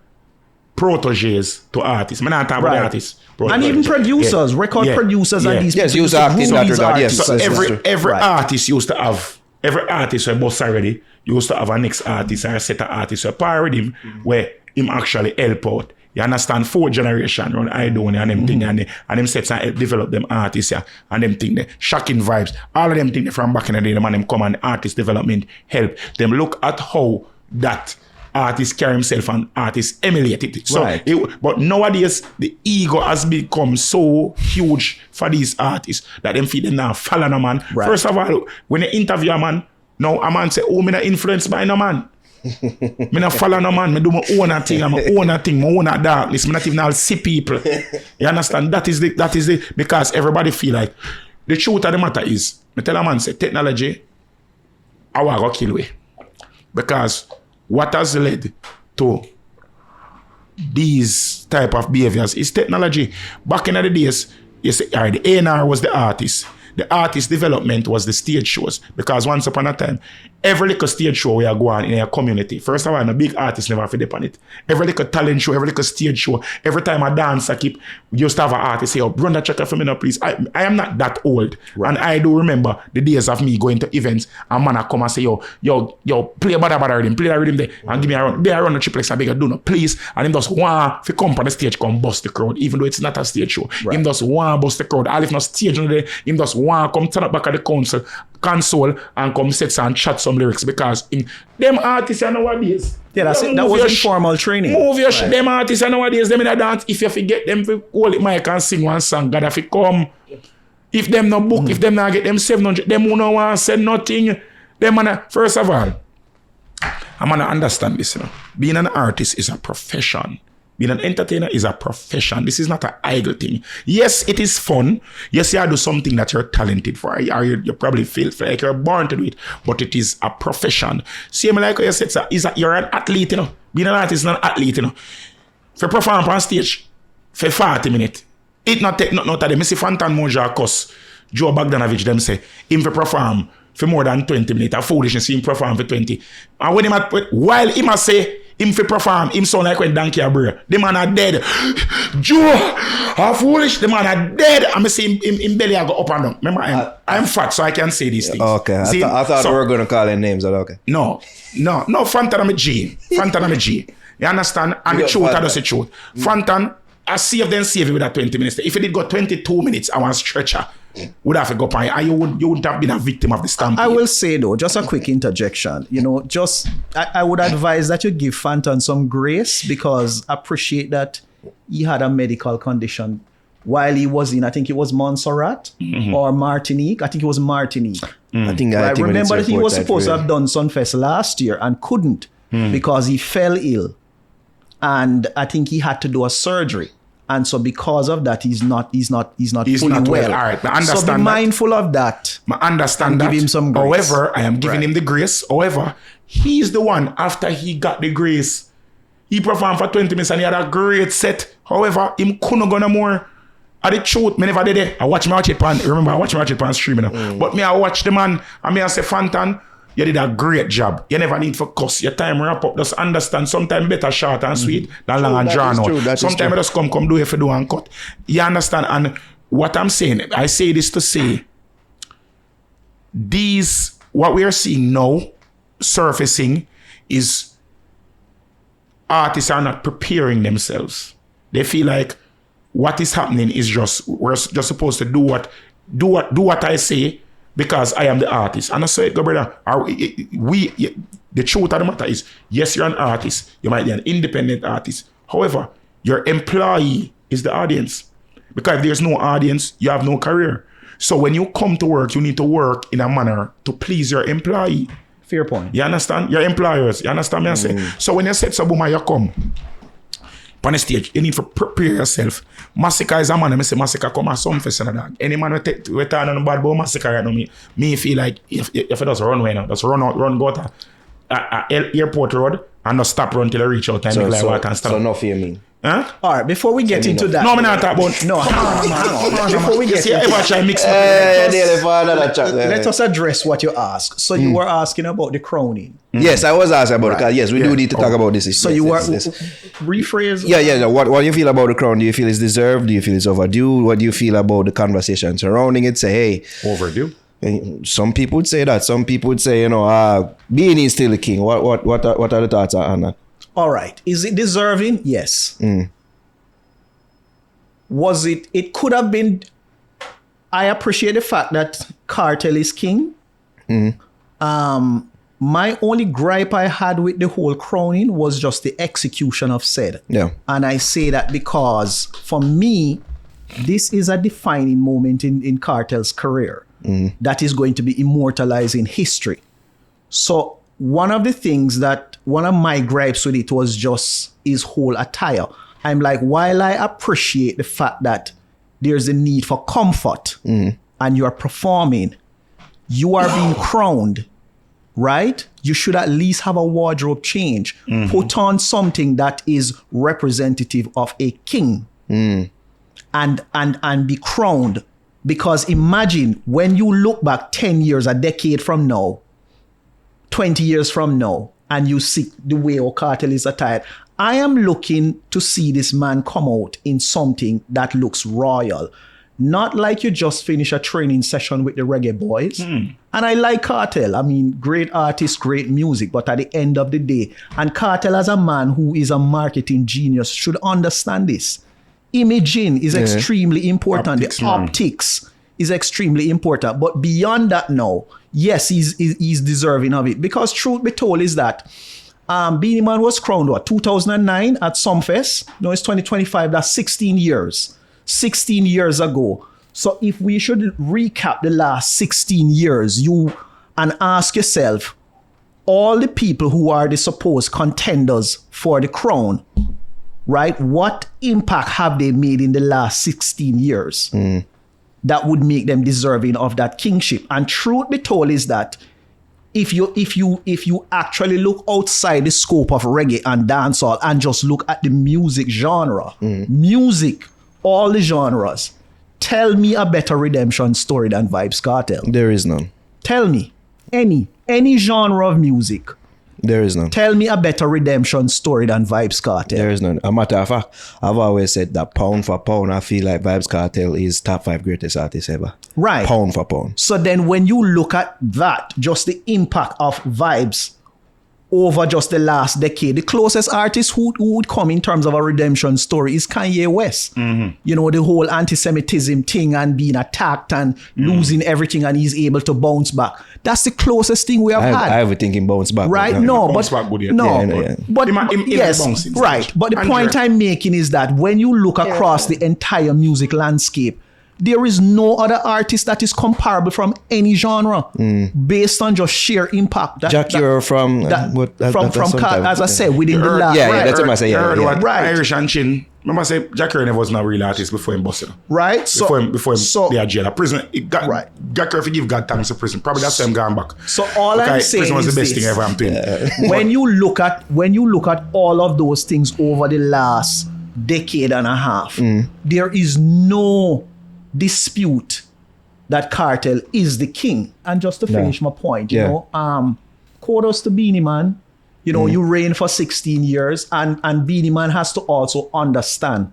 proteges to artists. I'm not talking about artists. And even producers, record producers, and these people. Use art in that regard. Yes. So every artist used to have. Every artist who boss already used to have a next artist or a set of artists who powered him where him actually help out. You understand? 4th generation run Idonia and them thing and them sets and help develop them artists and them thing there. Shocking vibes. All of them thing from back in the day, them and them come and artist development help. Them look at how that artist carry himself and artist emulate it. So but nowadays the ego has become so huge for these artists that them feel them now follow no man. First of all, when you interview a man, now a man say, oh, me not influenced by no man. Me not follow no man. Me do my own thing. I'm my own thing. My own darkness. Me not even all see people. You understand? That is the because everybody feel like the truth of the matter is, me tell a man say technology, I will go kill we. Because what has led to these type of behaviors is technology. Back in the days, you say, the A&R was the artist. The artist development was the stage shows. Because once upon a time, every little stage show we are going in a community. First of all, a big artist never fit upon it. Every little talent show, every little stage show, every time a dancer used to have an artist say, oh, run that checker for me now, please. I am not that old. And I do remember the days of me going to events and man come and say, yo, play a bada rhythm, play that rhythm there, and give me a run. Be a run the Triple X, I beg you, do no, please. And him just want to come on the stage, come bust the crowd, even though it's not a stage show. Him just want to bust the crowd. All if not stage on the day, him just want to come turn up back at the console and come sit and chat some lyrics because them artists are nowadays. Yeah, that's it. That was informal training. Them artists are nowadays, them in a dance. If you forget them to hold it mic and sing one song, God if it come. If them no book, if them not get them 700, them who no want say nothing. Them man, first of all, I'm gonna understand this, Being an artist is a profession. Being an entertainer is a profession. This is not an idle thing. Yes, it is fun. Yes, you do something that you're talented for. Or you probably feel like you're born to do it. But it is a profession. Same like you said, you're an athlete, Being an artist is an athlete, If you perform on stage for 40 minutes, it not take nothing out of them. I see Fantan Moja cuss Joe Bogdanovich, them say, him for perform for more than 20 minutes. A foolishness, him perform for 20. And when while him say, him fi perform, him sound like when Donkey a bro. The man are dead. Joe, how foolish, the man are dead. I'm see him belly a go up and down. Remember, I'm fat, so I can say these things. Okay, see, I thought we were going to call him names, but okay. No, Fantan I'm a G. Fantan I'm a G. You understand? And the truth, I just the truth. Fantan, I save it with that 20 minutes. If it did go 22 minutes, I want stretcher. Would have to go by, and you wouldn't have been a victim of the stampede. I will say though, just a quick interjection. I would advise that you give Fantan some grace because I appreciate that he had a medical condition while he was in, I think it was Montserrat or Martinique. I think it was Martinique. I remember that he was supposed to have done Sumfest last year and couldn't because he fell ill, and I think he had to do a surgery. And so because of that, he's not fully well. All right, I understand. So be mindful of that. I understand that. Give him some grace. However, I am giving him the grace. However, he's the one after he got the grace. He performed for 20 minutes and he had a great set. However, him couldn't go no more. At the truth, me never did it. I watch it on streaming. But me I watch the man and me I say, Fantan, you did a great job. You never need for cuss. Your time wrap up. Just understand. Sometimes better short and sweet than long and drawn out. Sometimes just come do if you do and cut. You understand? And what I'm saying, I say this to say, what we are seeing now surfacing is artists are not preparing themselves. They feel like what is happening is we're just supposed to do what I say because I am the artist. And I say, go brother, the truth of the matter is, yes, you're an artist. You might be an independent artist. However, your employee is the audience. Because if there's no audience, you have no career. So when you come to work, you need to work in a manner to please your employee. Fair point. You understand? Your employers. You understand me? I say? So when you set Sabuma, you come on the stage, you need to prepare yourself. Masicka is a man. I say Masicka come at Sumfest and that. Any man we turn on the bad boy Masicka right now, me feel like if it does run way now, just run go to airport road and not stop run till I reach out and make like water and stop. So Nuffy, you mean? Huh? All right, before we get into that. No, I'm not talking about. No, hang on. Before we get into that. Let us address what you asked. So you were asking about the crowning. Yes, I was asking about it. Yes, we do need to talk about this issue. So you were rephrase. Yeah. What do you feel about the crown? Do you feel it's deserved? Do you feel it's overdue? What do you feel about the conversation surrounding it? Say, hey, overdue. Some people would say that. Some people would say, Beanie is still the king. What are the thoughts on that? All right. Is it deserving? Yes. Was it? It could have been. I appreciate the fact that Kartel is king. My only gripe I had with the whole crowning was just the execution of said. Yeah. And I say that because for me, this is a defining moment in Kartel's career that is going to be immortalized in history. So one of my gripes with it was just his whole attire. I'm like, while I appreciate the fact that there's a need for comfort and you are performing, you are being crowned, right? You should at least have a wardrobe change. Put on something that is representative of a king and be crowned. Because imagine when you look back 10 years, a decade from now, 20 years from now, and you see the way Kartel is attired, I am looking to see this man come out in something that looks royal. Not like you just finish a training session with the reggae boys. And I like Kartel. I mean, great artist, great music. But at the end of the day, and Kartel as a man who is a marketing genius should understand this. Imaging is extremely important. Optics is extremely important. But beyond that now, yes, he's deserving of it. Because truth be told is that Beanie Man was crowned, 2009 at Sumfest? No, it's 2025. That's 16 years. 16 years ago. So if we should recap the last 16 years, and ask yourself, all the people who are the supposed contenders for the crown, right? What impact have they made in the last 16 years that would make them deserving of that kingship? And truth be told is that if you actually look outside the scope of reggae and dancehall and just look at the music genre, music, all the genres, tell me a better redemption story than Vybz Kartel. There is none. Tell me any genre of music. There is none. Tell me a better redemption story than Vybz Kartel. There is none. A matter of fact, I've always said that pound for pound, I feel like Vybz Kartel is top 5 greatest artists ever. Right. Pound for pound. So then when you look at that, just the impact of Vybz over just the last decade, the closest artist who would come in terms of a redemption story is Kanye West. You know, the whole anti-Semitism thing and being attacked and losing everything, and he's able to bounce back. That's the closest thing we have had. I have a thinking bounce back. Right? No, but yes, right. But the point I'm making is that when you look across the entire music landscape, there is no other artist that is comparable from any genre based on just sheer impact. Jack, you're from as I said, within the last. Yeah, that's what I say. Right. Irish and Chin. Remember I say Jack never was not a real artist before him busted. Right. Before him they are jail. Prison. Jack if you give God thanks to prison. Probably that's why I'm going back. So all I'm saying prison was is the best this. thing ever I'm doing. When you look at all of those things over the last decade and a half, there is no dispute that Kartel is the king. And just to finish my point, you know, kudos to Beanie Man. You know, you reign for 16 years and Beanie Man has to also understand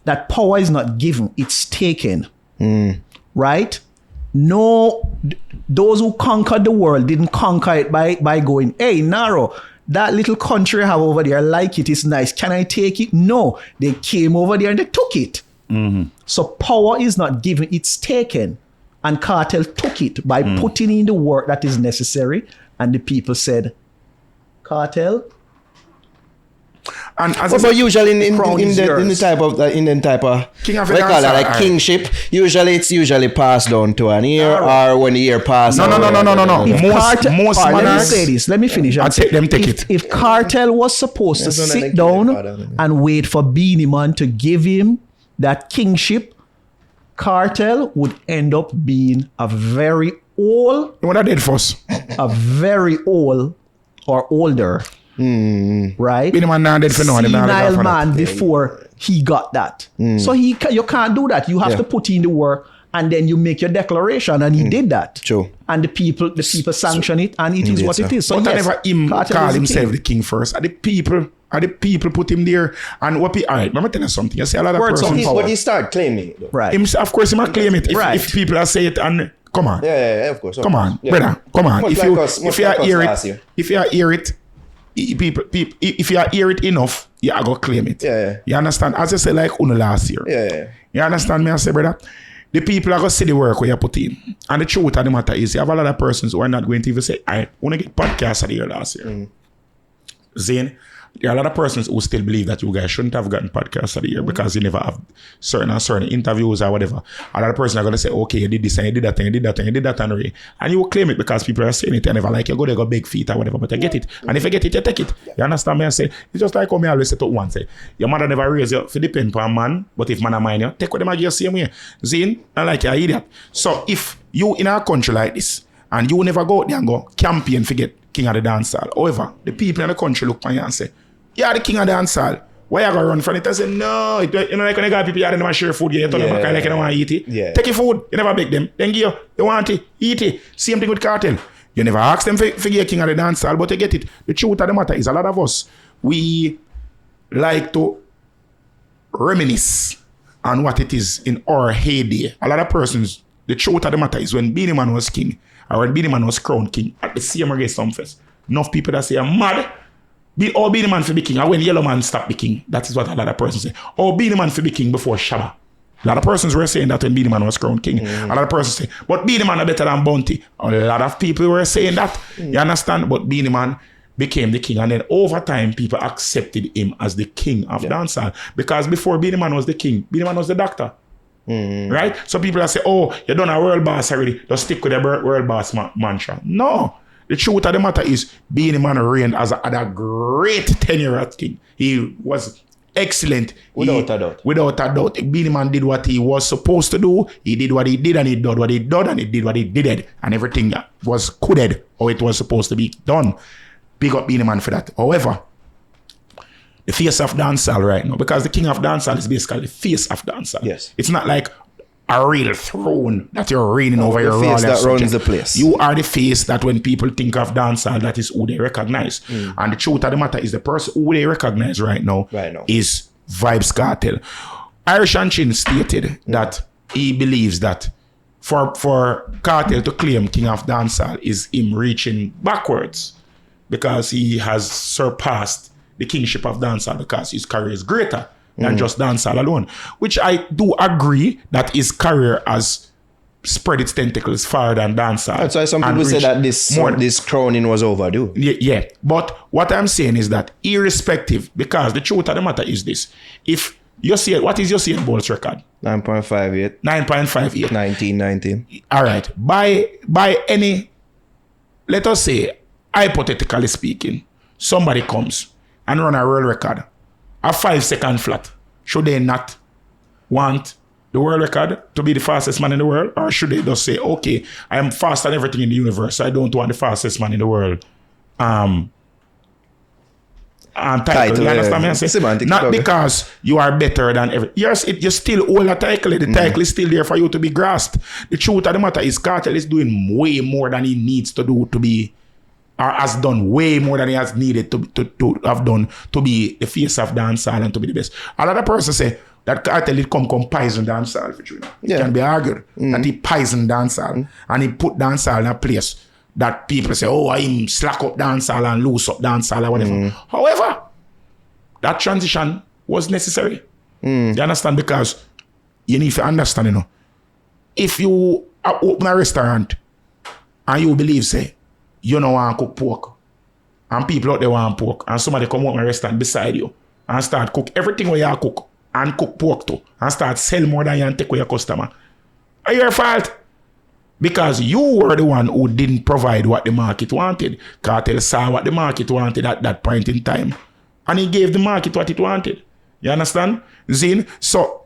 that power is not given, it's taken. Right? No, those who conquered the world didn't conquer it by going, hey, Naro, that little country I have over there, I like it, it's nice. Can I take it? No, they came over there and they took it. So power is not given, it's taken. And Kartel took it by putting in the work that is necessary. And the people said, Kartel. And but usually in the type of King of what call Dancehall, like kingship, it's passed down to an ear, or when the ear passes. No. Most Let me monarchs. say this. Let me finish. Take it. If Kartel was supposed to sit down and wait for Beenie Man to give him that kingship, Kartel would end up being a very old. What I did first. A very old or older. Right? Beenie Man now dead for no one. Senile man before he got that. So you can't do that. You have to put in the work and then you make your declaration, and he did that. True. And the people sanction it, and it is what it is. So but yes, never him call himself the king first. Are the people put him there? And what people, all right, let me tell you something. You see a lot of persons. But he start claiming it. Right. Of course, he might claim it. If people are say it, and come on. Yeah, of course. Come on, brother. Come on. If you hear it, if you hear it enough, you are gonna claim it. Yeah. You understand? As I said, like Uno last year. Yeah. You understand me? I say, brother. The people are going to see the work where you put in. And the truth of the matter is, you have a lot of persons who are not going to even say, I want to get podcasts of the year last year. Zane, there are a lot of persons who still believe that you guys shouldn't have gotten podcasts of the year because you never have certain interviews or whatever. A lot of persons are going to say, okay, you did this and you did that and you did that and you did that and you will claim it because people are saying it and never like you go there, go big feet or whatever, but you get it. And if you get it, you take it. You understand me? I say, it's just like how me always say to one, say, your mother never raised you for depend on a man, but if man a mind you, take what them give you same way. Zane, I like you, idiot. So if you in a country like this and you never go out there and go campaign for get King of the Dancehall, however, the people in the country look on you and say, yeah, the King of Dancehall. Why you gonna run from it? I say, no. You know, like when you got people here, they never share food, you turn them back like you don't want to eat it. Yeah. Take your food, you never beg them. Then give you, you want it, eat it. Same thing with Kartel. You never ask them for give King of the Dancehall, but you get it. The truth of the matter is, a lot of us, we like to reminisce on what it is in our heyday. A lot of persons, the truth of the matter is, when Beenie Man was king, or when Beenie Man was crowned king, at the same Reggae Sumfest, enough people that say, I'm mad. Beenie Man for be king, and when Yellow Man stop be king, that is what a lot of persons say. Beenie Man for be king before Shabba. A lot of persons were saying that when Beenie Man was crowned king. A lot of persons say, but Beenie Man are better than Bounty. A lot of people were saying that. You understand? But Beenie Man became the king, and then over time, people accepted him as the king of dancehall. Because before Beenie Man was the king, Beenie Man was the doctor. Right? So people are say, you done a world boss already. Just stick with the world boss mantra. No. The truth of the matter is, Beenie Man reigned as a great tenure as king. He was excellent. Without a doubt. Without a doubt. Beenie Man did what he was supposed to do. He did what he did, and he did what he did, and he did what he did. And everything was coded how it was supposed to be done. Big up Beenie Man for that. However, the face of dancehall right now, because the king of dancehall is basically the face of dancehall. Yes. It's not like a real throne that you're reigning over your face that subject. runs the place. You are the face that when people think of dancehall, that is who they recognize. And the truth of the matter is, the person who they recognize right now is Vybz Kartel. Irish and Chin stated that he believes that for Kartel to claim King of Dancehall is him reaching backwards, because he has surpassed the kingship of dancehall because his career is greater than just dancehall alone. Which I do agree that his career has spread its tentacles farther than dancehall. That's why some people say that this crowning was overdue. Yeah. But what I'm saying is that irrespective, because the truth of the matter is this: if you see it, what is your Usain Bolt's record? 9.58. 9.58. 19. All right. By any, let us say, hypothetically speaking, somebody comes and run a world record, a 5-second flat. Should they not want the world record to be the fastest man in the world? Or should they just say, okay, I am faster than everything in the universe, so I don't want the fastest man in the world title. You understand me? I say, not because you are better than every. Yes, you still hold a title. The title is still there for you to be grasped. The truth of the matter is, Kartel is doing way more than he needs to do to be, or has done way more than he has needed to have done to be the face of dancehall and to be the best. A lot of persons say, that Kartel did come poison dancehall for you. It can be argued that he poisoned dancehall and he put dancehall in a place that people say, oh, I'm slack up dancehall and loose up dancehall or whatever. However, that transition was necessary. You understand? Because you need to understand, you know, if you open a restaurant and you believe, say, you don't want to cook pork, and people out there want pork, and somebody come up in a restaurant beside you and start cook everything where you cook and cook pork too, and start sell more than you and take away your customer, are your fault. Because you were the one who didn't provide what the market wanted. Kartel saw what the market wanted at that point in time. And he gave the market what it wanted. You understand? Zin? So,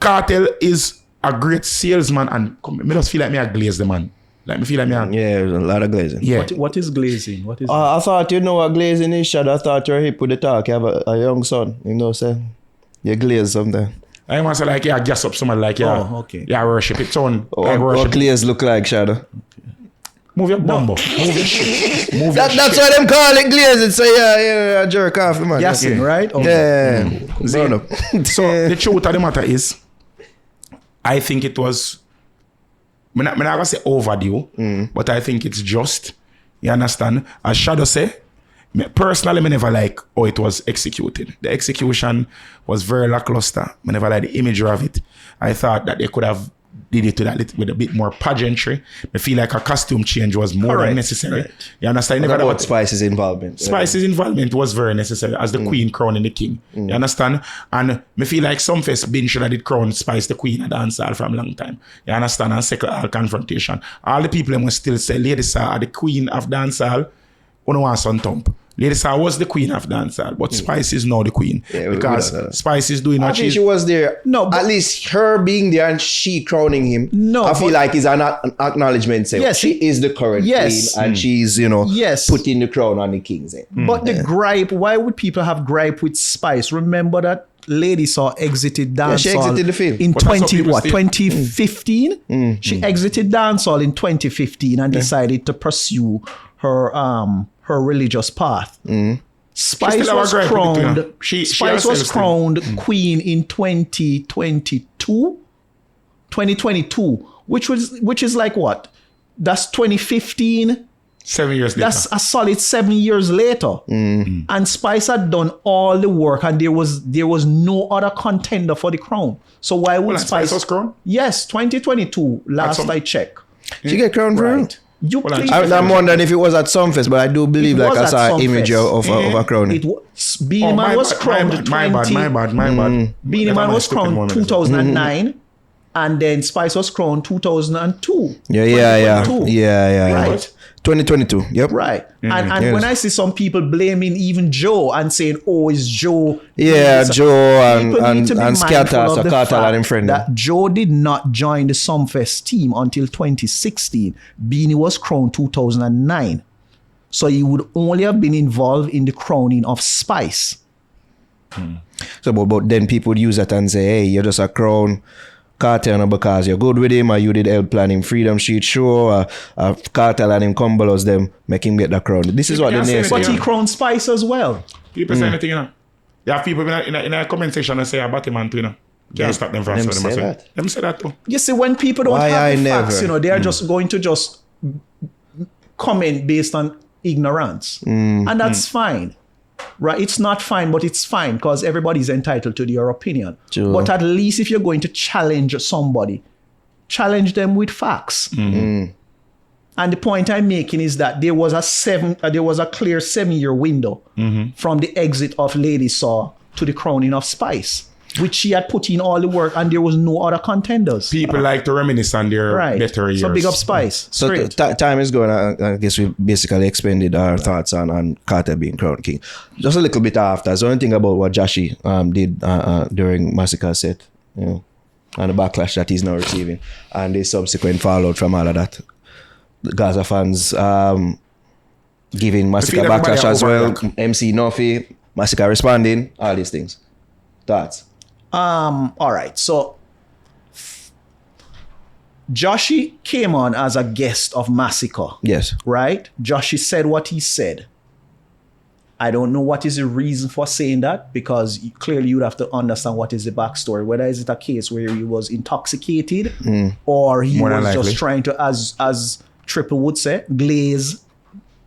Kartel is a great salesman, and I just feel like me a glaze the man. Like me feel like me a... Yeah, there's a lot of glazing. Yeah. What is glazing? What is I thought you know what glazing is, Shadow. I thought you're hip with the talk. You have a young son, you know, say you glaze something. I want to say like, yeah, gas up someone like, yeah. Oh, okay. Yeah, worship its own. What glaze look like, Shadow? Move your bumbo. Move your shit. Move your That's shit. why them call it glazing. So yeah, jerk off, man. Yasin, right? Okay. Yeah. Zin. Burn up. So the truth of the matter is, I think it was, I'm not going to say overdue, but I think it's just. You understand? As Shadow say, personally, I never like how it was executed. The execution was very lackluster. I never like the imagery of it. I thought that they could have did it with a bit more pageantry. I feel like a costume change was more than necessary. Right. You understand? What about Spice's involvement? Spice's involvement was very necessary as the queen crowning the king. You understand? And me feel like Sumfest bin should have did crown Spice the queen of dancehall from a long time. You understand? And settle all confrontation. All the people must still say, Lady Saw are the queen of dancehall. Who don't want some thump. Lady Saw was the queen of dancehall, but Spice is now the queen. Yeah, because Spice is doing I what think she's... she was there. No, but- at least her being there and she crowning him. No, I feel but- like is an acknowledgement. Say, Yes. she is the current Yes. queen, and she's Yes. putting the crown on the king's head. But the gripe, why would people have gripe with Spice? Remember that Lady Saw exited dancehall she exited the field. in But that's what people say. 2015? She exited dancehall in 2015 and decided to pursue her her religious path. Spice still have was a gripe with it, you know. crowned. She Spice herself was still- crowned queen in 2022, which is like what? That's 2015. 7 years later. That's a solid 7 years later. And Spice had done all the work, and there was no other contender for the crown. So why would Well, Spice was crowned? Yes, 2022. Last some- I checked. She get crowned for real? Right. You Well, please. I'm wondering if it was at Sumfest, but I do believe It like was I at saw an image Sumfest. of a crowning. It was Beanie Man was crowned. My bad. Beanie Man was crowned 2009, and then Spice was crowned 2002. Yeah. 2022. Right. 2022. Yep. Right. And Yes. when I see some people blaming even Joe and saying, oh, it's Joe. Yeah, It's- Joe people need to be and mindful Scatter, of so the Kartel fact and him friend. that Joe did not join the Sumfest team until 2016. Beanie was crowned 2009. So he would only have been involved in the crowning of Spice. So, but then people would use that and say, hey, you're just a crown Kartel because you're good with him, or you did help plan him Freedom Street show, or Kartel and him Cumbelos them make him get the crown. This is what the can't say name that, But says. he crowned Spice as well. People say anything, you know. You have people in a comment section that say about him and too, you know. Can't stop them from them saying say them. that? Them say that too. You see, when people don't Why have the I facts, never? they are just going to just comment based on ignorance. And that's fine. Right? It's not fine, but it's fine because everybody's entitled to their opinion. True. But at least if you're going to challenge somebody, challenge them with facts. And the point I'm making is that there was a clear 7-year window from the exit of Lady Saw to the crowning of Spice, which she had put in all the work, and there was no other contenders. People like to reminisce on their better years. So big up Spice. So Straight. time is going. I guess we basically expended our thoughts on Kartel being crowned king. Just a little bit after. So one thing about what Joshi did during Masicka set, you know, and the backlash that he's now receiving, and the subsequent fallout from all of that. The Gaza fans giving Masicka everybody backlash as well. overreact. MC Nuffy, Masicka responding, all these things. Thoughts? All right. So Joshi came on as a guest of Masicka, Yes. right? Joshi said what he said. I don't know what is the reason for saying that, because clearly you'd have to understand what is the backstory. Whether is it a case where he was intoxicated or he More than was likely. just trying to, as Triple would say, glaze.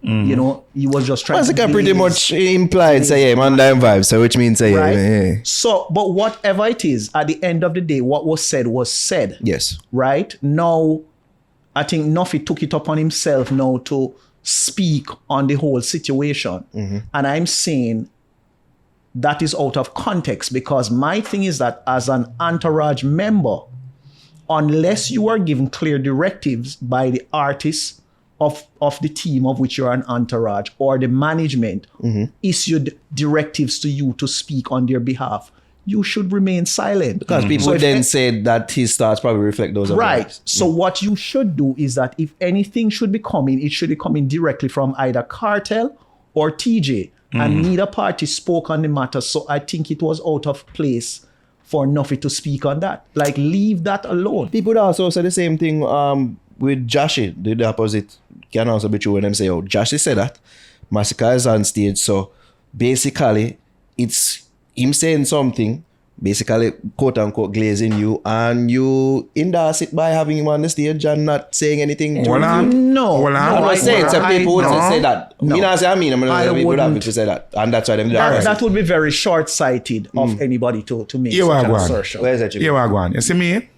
You know, he was just trying to Masicka pretty glaze. much implied, say, yeah, man, damn vibes. So which means, say, Right? yeah. So, but whatever it is, at the end of the day, what was said. Yes. Right? Now, I think Nuffy took it upon himself now to speak on the whole situation. And I'm saying that is out of context, because my thing is that as an entourage member, unless you are given clear directives by the artist of the team of which you're an entourage, or the management issued directives to you to speak on their behalf, you should remain silent. Because people So if then said that his thoughts probably reflect those of right. others. So what you should do is that if anything should be coming, it should be coming directly from either Kartel or TJ. And neither party spoke on the matter. So I think it was out of place for Nuffy to speak on that. Like, leave that alone. People also say the same thing with Joshi, the opposite can also be true when them say, oh, Joshi said that. Masicka is on stage. So basically, it's him saying something, basically, quote unquote, glazing you, and you endorse it by having him on the stage and not saying anything to Hold you. on. No. Hold on. I'm not saying, some people would say that. No. Me not say I mean, I'm I not would have wouldn't. to say that. And that's why them That would be very short-sighted of anybody to make You such are an one. assertion. Where is that? Yeah, what go on. You see me?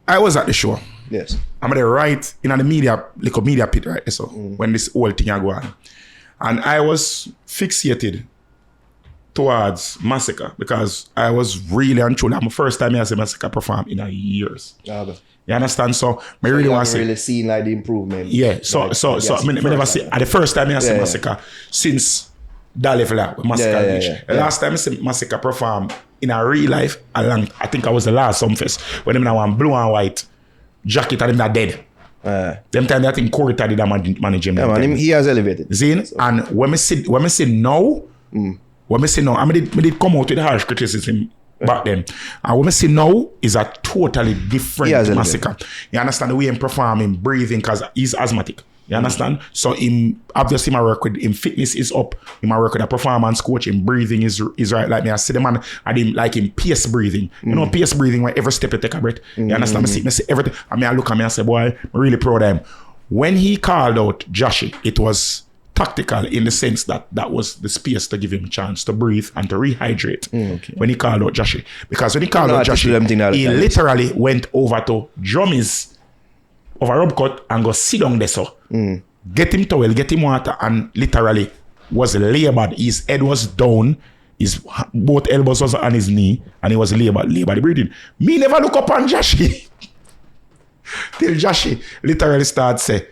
I was at the show. Yes. I'm at the right in the media, like a media pit right so when this whole thing are going. And I was fixated towards Masicka because I was really and truly, my first time I see Masicka perform in years. Okay. You understand? So I really You want to haven't say, really seen like the improvement. yeah. So I never see at the first time I see Yeah, yeah. Masicka since that level out with Masicka Yeah, reach. yeah. The last time I see Masicka perform in a real life, I think I was the last Sumfest when them now one blue and white jacket and them that dead. Them time I think Corey did that manage him. Yeah, them man, time. he has elevated. Zine, and when me see now, I did come out with harsh criticism back then. And what I see now is a totally different He has Masicka. You understand the way him performing, breathing, because he's asthmatic. You understand? So him obviously my work with him fitness is up. Him my work with a performance coach, him breathing is right. Like me, I see the man I didn't like him pace breathing. You know, pace breathing where every step you take a breath. You understand? Me see everything. I mean I look at me and say, boy, I'm really proud of him. When he called out Joshi, it was tactical in the sense that that was the space to give him a chance to breathe and to rehydrate when he called out Joshi. Because when he called out Joshi, he literally went over to Drummy's over rub cut and go sit down there so. Get him towel, get him water, and literally was labored. His head was down, his both elbows was on his knee, and he was labored breathing. Me never look up on Joshi. Till Joshi literally started say,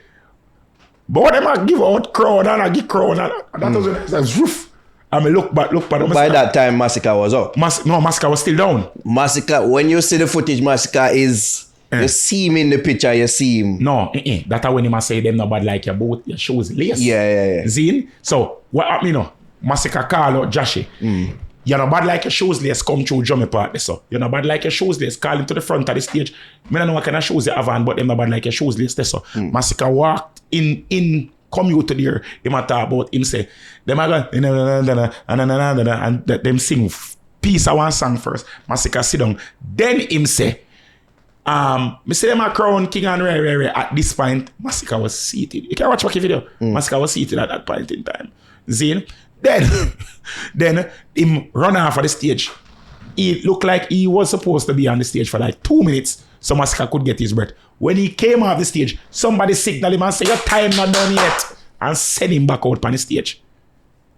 but them I give out crown and I give crown and that was when I was roof. And me look back. By that time, Masicka was up. Masicka was still down. Masicka, when you see the footage, Masicka is, you see him in the picture, you see him. No, that's when he must say them nobody like your boat, your shoes lace. Yeah. Zine? So, what happened, you know? Masicka call out Joshi. You're not bad like your shoes lace come through Drummy part so. You're not bad like your shoes lace call him to the front of the stage. I don't know what kind of shoes you have on, but them not bad like your shoes lace so. Masicka walked in commute there. Him a talk about him say, them are going, and them sing piece of one song first. Masicka sit down. Then him say, me say them a crown king and Ray. At this point, Masicka was seated. You can watch my video. Masicka was seated at that point in time. Zine. Then him run off of the stage. He looked like he was supposed to be on the stage for like 2 minutes so Masicka could get his breath. When he came off the stage, somebody signaled him and said, your time not done yet. And send him back out on the stage.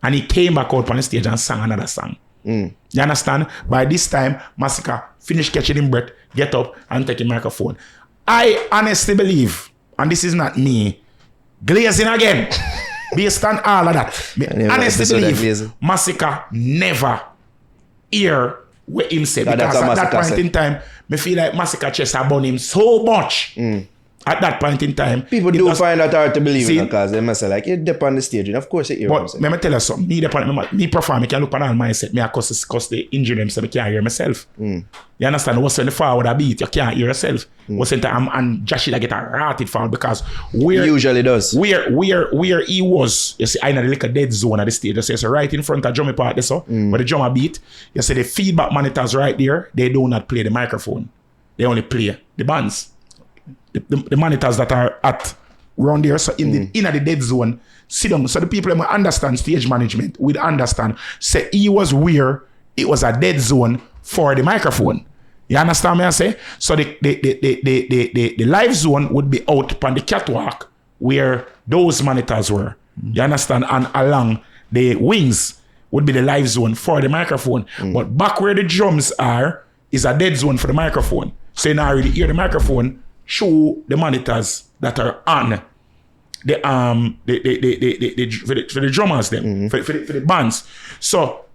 And he came back out on the stage and sang another song. You understand? By this time, Masicka finished catching him breath, get up and take a microphone. I honestly believe, and this is not me, glazing again. Based on all of that. I honestly believe Masicka never hear what him say. Because at that point in time, me feel like Masicka chest had burn him so much. At that point in time, People do find that hard to believe in because they must say like, you're dip on the stage and of course it But let me tell you something. Me perform, I can look on all mindset. Me I cause the injury them so I can't hear myself. You understand? What's when the forward a beat, you can't hear yourself. What's in time and Josh get a rotted forward because where usually does. Where he was, you see, I know like a dead zone at the stage. You see, so right in front of drummer part there, so where the drummer beat, you see the feedback monitors right there, they do not play the microphone. They only play the bands. The monitors that are at around there, so in the dead zone, sit down. So the people who understand stage management would understand. Say he was where it was a dead zone for the microphone. You understand me I say? So the live zone would be out upon the catwalk where those monitors were. You understand? And along the wings would be the live zone for the microphone. But back where the drums are is a dead zone for the microphone. So you now really hear the microphone show the monitors that are on the for the drummers them for the bands. So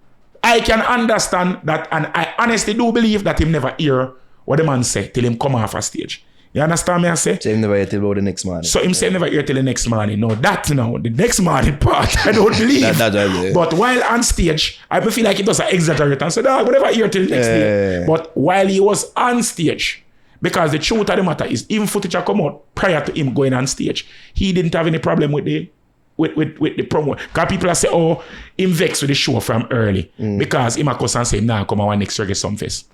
I can understand that, and I honestly do believe that him never hear what the man say till him come off a stage. You understand me I say? So him never hear till the next morning. So him say never hear till the next morning. No, the next morning part I don't believe. But while on stage, I feel like it was an exaggerate and said, "Dog, whatever hear till the next day." But while he was on stage, because the truth of the matter is, even footage that come out prior to him going on stage, he didn't have any problem with the promo. Because people are say, "Oh, him vex with the show from early," because him a cuss and say, "Nah, come on next Reggae Sumfest."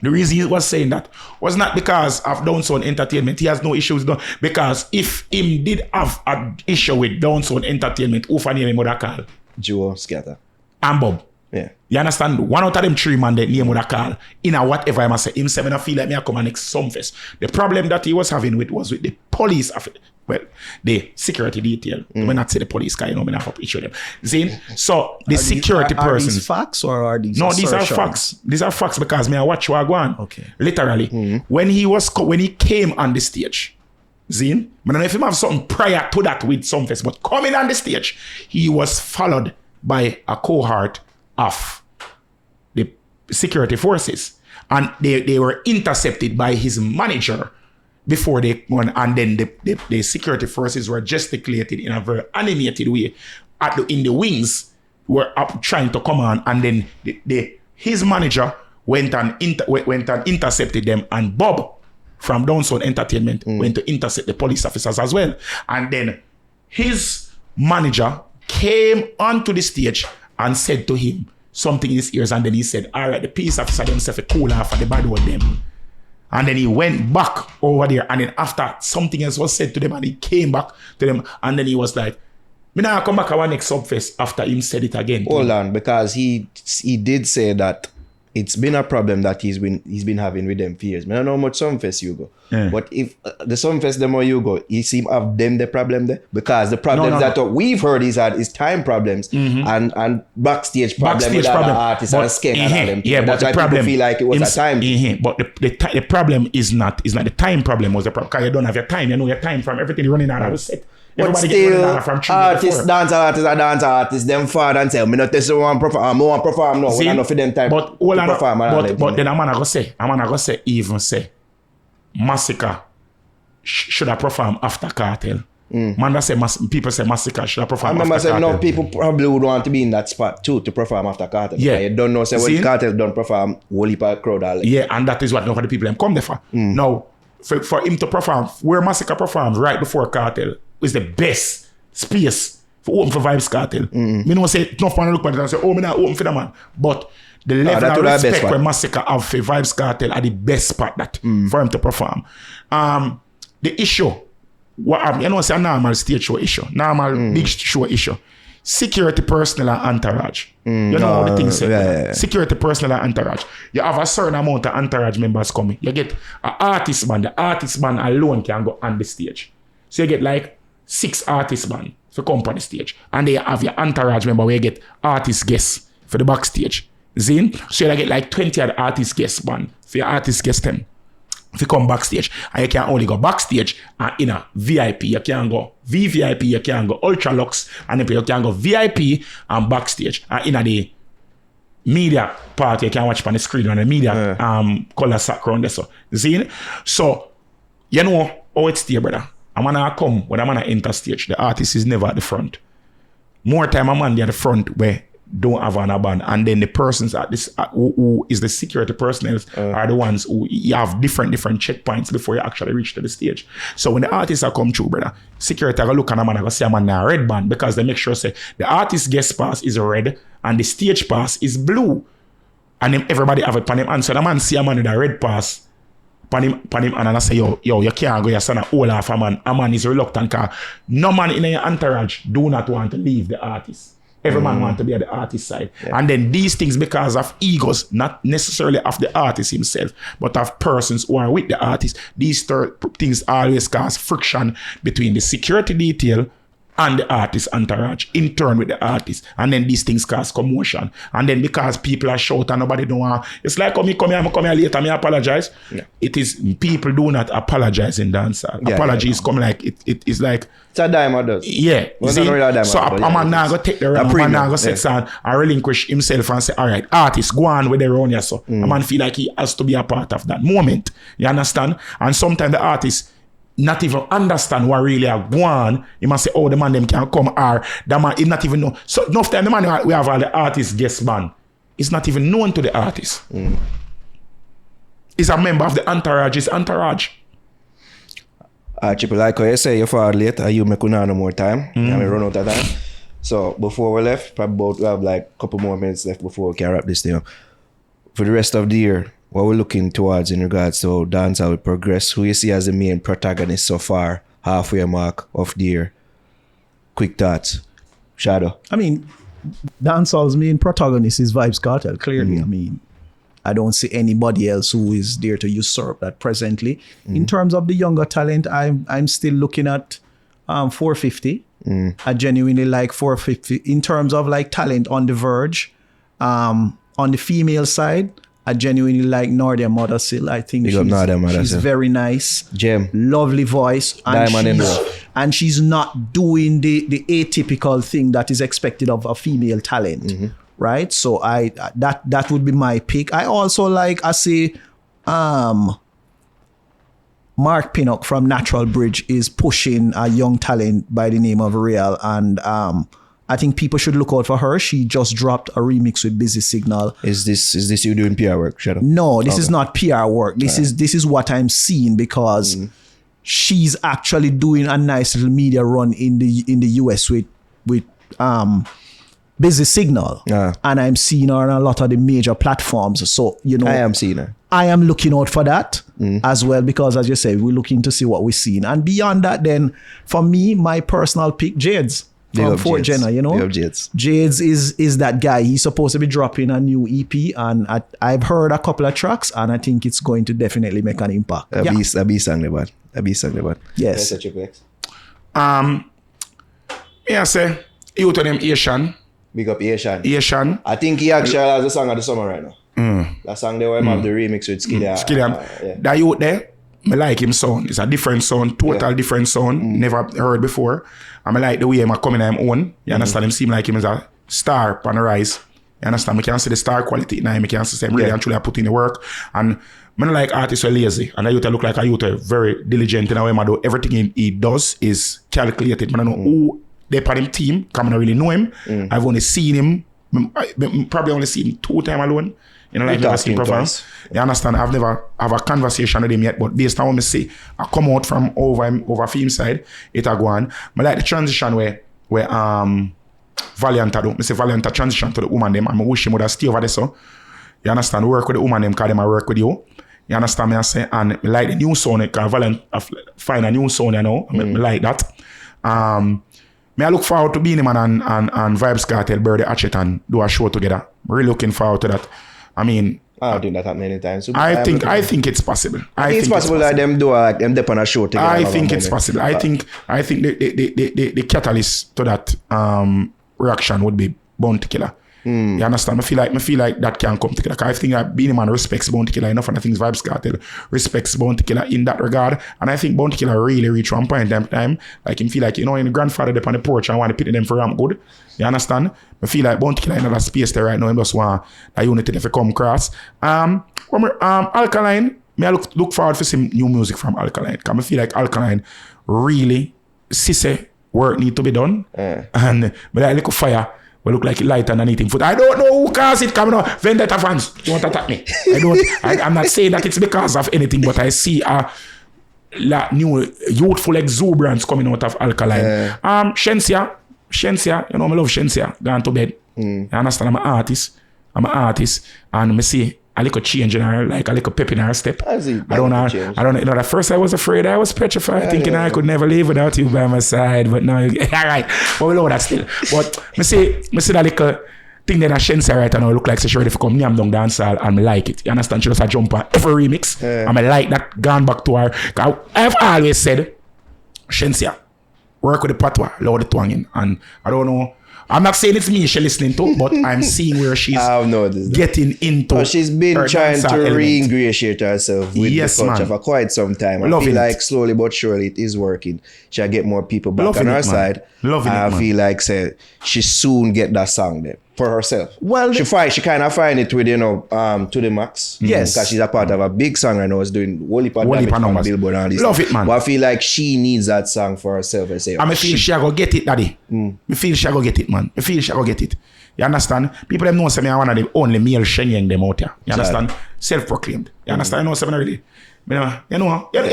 The reason he was saying that was not because of Downsound Entertainment. He has no issues with because if him did have an issue with Downsound Entertainment, who for name him would have called? Joe Scatter. And Bob. Yeah. You understand? One out of them three man that name would have called. In a whatever I must say. Him say, I feel like me I come on next Sumfest. The problem that he was having was with the police. Well, the security detail. I may not say the police guy, me not have issue with them. See? So the security person. Are these facts or are these No, these are facts. These are facts because me I watch what go on. Okay. Literally. When he came on the stage, Zine, I don't know if he have something prior to that with Sumfest, but coming on the stage, he was followed by a cohort of the security forces, and they were intercepted by his manager before they went, and then the security forces were gesticulated in a very animated way in the wings, were up trying to come on, and then his manager went and intercepted them, and Bob from Downsound Entertainment went to intercept the police officers as well, and then his manager came onto the stage and said to him something in his ears, and then he said, "All right, the police officer themselves a cool off for the bad with them." And then he went back over there, and then after something else was said to them, and he came back to them, and then he was like, "Me now come back our next Sumfest," after him said it again. Hold on, because he did say that it's been a problem that he's been having with them for years. I don't know how much Sumfest you go. But if the Sumfest the more you go, he seem have them the problem there. Because the problems that we've heard is time problems and backstage problem with other artists and Skeng and all them. Yeah, but that's the why problem people feel like it was a time. But the problem is not the time problem was the problem. Because you don't have your time. You know your time from everything running out of the set. But still, artists, dance artists, them far and say, "Me not test one perform. I want perform now. We not for them time." But then I'm gonna go say, even say, Masicka should have performed after Kartel. Man, that say people say Masicka should have performed after Kartel. I remember saying, no, people probably would want to be in that spot too to perform after Kartel. Yeah, you don't know. Say when Kartel don't perform, whole heap of crowd. Yeah, and that is what nobody people them come there for. Now, for him to perform where Masicka performed right before Kartel is the best space for open for Vybz Kartel. Me no say enough man look at it and say, "Oh, me not open for the man." But the level of respect where Masicka have for Vybz Kartel are the best spot that for him to perform. The issue, you know, say a normal stage show issue, normal big show issue. Security personnel and entourage. You know how the things say. Yeah. Security personnel and entourage. You have a certain amount of entourage members coming. You get an artist band. The artist band alone can go on the stage. So you get like 6 artist band for come on the stage. And they have your entourage member where you get artist guests for the backstage. Zine? So you get like 20 other artist guests band for your artist guest them. If you come backstage, and you can only go backstage and in a VIP, you can go VVIP, you can go Ultra Lux, and then you can go VIP and backstage. And in the media part, you can watch on the screen on the media color background there. So, you know, Oh, it's there, brother. A man a come when a man a enter stage. The artist is never at the front. More time a man there at the front where don't have an band, and then the persons at this who is the security personnel are the ones who you have different checkpoints before you actually reach to the stage. So when the artists are come through, brother, security are gonna look at a man and go see a man in a red band because they make sure say the artist guest pass is red and the stage pass is blue, and then everybody have it on him. And so the man see a man with a red pass pan him and I say yo you can't go your son all off a man. A man is reluctant because no man in your entourage do not want to leave the artist. Every man want to be at the artist side. Yeah. And then these things, because of egos, not necessarily of the artist himself, but of persons who are with the artist, these things always cause friction between the security detail and the artist entourage, in turn with the artist. And then these things cause commotion. And then because people are shouting and nobody don't want, it's like, come here later, I apologize. Yeah. It is, people do not apologize in dancehall. Yeah, apologies come like, it is like, it's a dime or does. Yeah. So a man now go take the run, a man now go sex and relinquish himself and say, all right, artist, go on with their own, yes, so. A man feel like he has to be a part of that moment. You understand? And sometimes the artist not even understand what really are going on. He must say, oh, the man them can come, or the man, he not even know. So enough time the man we have all the artist guest band, it's not even known to the artist. He's a member of the entourage, his entourage. Triple, like I say, you're far late, you make no more time. And we run out of time. So before we left, probably we have like a couple more minutes left before we can wrap this thing up. For the rest of the year, what we're looking towards in regards to how dancehall will progress, who you see as the main protagonist so far, halfway mark of the year? Quick thoughts. Shadow. I mean, dancehall's main protagonist is Vybz Kartel, clearly. I mean, I don't see anybody else who is there to usurp that presently. In terms of the younger talent, I'm still looking at 450. I genuinely like 450. In terms of like talent on the verge, on the female side, I genuinely like Nordia Mothersill. I think she's very nice. Gem. Lovely voice. And she's not doing the atypical thing that is expected of a female talent. Right? So that would be my pick. I also like, Mark Pinnock from Natural Bridge is pushing a young talent by the name of Real, and I think people should look out for her. She just dropped a remix with Busy Signal. Is this you doing PR work, Shadow? No, this is not PR work. This is what I'm seeing, because she's actually doing a nice little media run in the US with Busy Signal. And I'm seeing her on a lot of the major platforms. So, I am seeing her. I am looking out for that as well, because as you say, we're looking to see what we're seeing. And beyond that, then for me, my personal pick, Jades from Fort Jenna, Jades is that guy. He's supposed to be dropping a new EP, and I've heard a couple of tracks, and I think it's going to definitely make an impact. A B song about. Yes. Yeah, say you to them Asian. Big up Asian. I think he actually has the song of the summer right now. That song there where have the remix with Skidam. That youth there, I like him sound. It's a different sound, different sound. Never heard before. And I like the way him coming on him own. You understand? Him seem like him as a star on the rise. You understand? I can see the star quality now. I can see him really and truly put in the work. And I don't like artists who are lazy. And I youth look like a youth very diligent in a way. Do everything he does is calculated. I don't know who they put him team. I don't really know him. I've only seen him. Probably only seen him 2 times alone. Like never seen perform. You understand? I've never have a conversation with him yet, but based on what I see, I come out from over film side, it a go on. I like the transition where Valiant do. I say Valiant transition to the woman them, and I wish him would have stay over there. So you understand? Work with the woman them, because them I work with you. You understand me? I say, and I like the new sound, because Valiant find a new sound, I like that. I look forward to being him and Vybz Kartel, Birdie Hatchet, and do a show together. I'm really looking forward to that. I mean, I don't think that happened anytime soon. I think it's possible. I think it's possible that them do them dip on a show together. I think it's possible. I think the catalyst to that reaction would be Bounty Killer. You understand? I feel like that can come together. I think that Beenie Man respects Bounty Killer enough, and I think Vybz Kartel respects Bounty Killer in that regard. And I think Bounty Killer really reach one point in time, like him feel like, in the grandfather up on the porch and want to pity them for ramp good. You understand? I feel like Bounty Killer in that space there right now, him just want that unity to come across. Alkaline, Me I look forward for some new music from Alkaline. Because I feel like Alkaline really sissy work need to be done. And but I look fire. We look like it light and anything foot. I don't know who caused it coming out. Vendetta fans, don't attack me. I'm not saying that it's because of anything, but I see a new youthful exuberance coming out of Alkaline. Shensia, you know I love Shensia. Gone to bed. You understand? I'm an artist, and I see a little change in her, like a little pep in her step. I don't know. You know, at first I was afraid, I was petrified, thinking I could never live without you by my side. But now, all right, but we know that still. But I see that little thing that I Shensia right now look like she's ready to come Nyam Down dancehall, and I like it. You understand? She does a jump on every remix, and I like that gone back to her. I've always said, Shensia, work with the patois, load the twanging, and I don't know. I'm not saying it's me she's listening to, but I'm seeing where she's getting into. Oh, she's been trying to re-ingratiate herself with the culture for quite some time. I feel like slowly but surely it is working. She'll get more people back on her side. I feel like she soon get that song there for herself. Well, she kind of find it with, to the max. Yes. Because she's a part of a big song right now. It's doing whole heap of damage on Billboard and all this. Love it, man. But I feel like she needs that song for herself. I feel she go get it, daddy. I feel she go get it, man. I feel she go get it. You understand? People them know say me are one of the only male Shenyang them out here. You understand? Self-proclaimed. You understand? You know something really? You know. Yeah.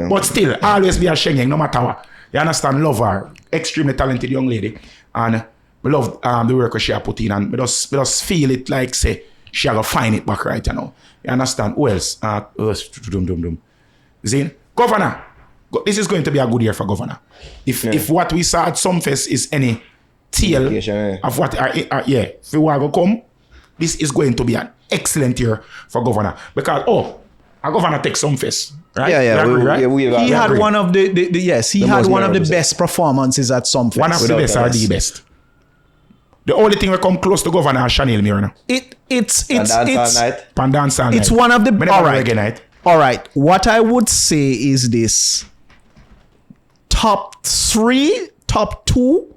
But still, always be a Shenyang no matter what. You understand? Love her. Extremely talented young lady. And we love the work she put in. And we just feel it like, say, she going to find it back right now. You understand? Who else? Zane? Governor. This is going to be a good year for Governor. If what we saw at Sumfest is any tale of what, if we want to come, this is going to be an excellent year for Governor. Because, a Governor takes Sumfest. Right? He had one of the best performances at Sumfest. One of the best or the best. The only thing we come close to Governor is Chanel Mirna. It's Dancehall It's one of the Reggae night. All right. What I would say is this: top 3, top 2.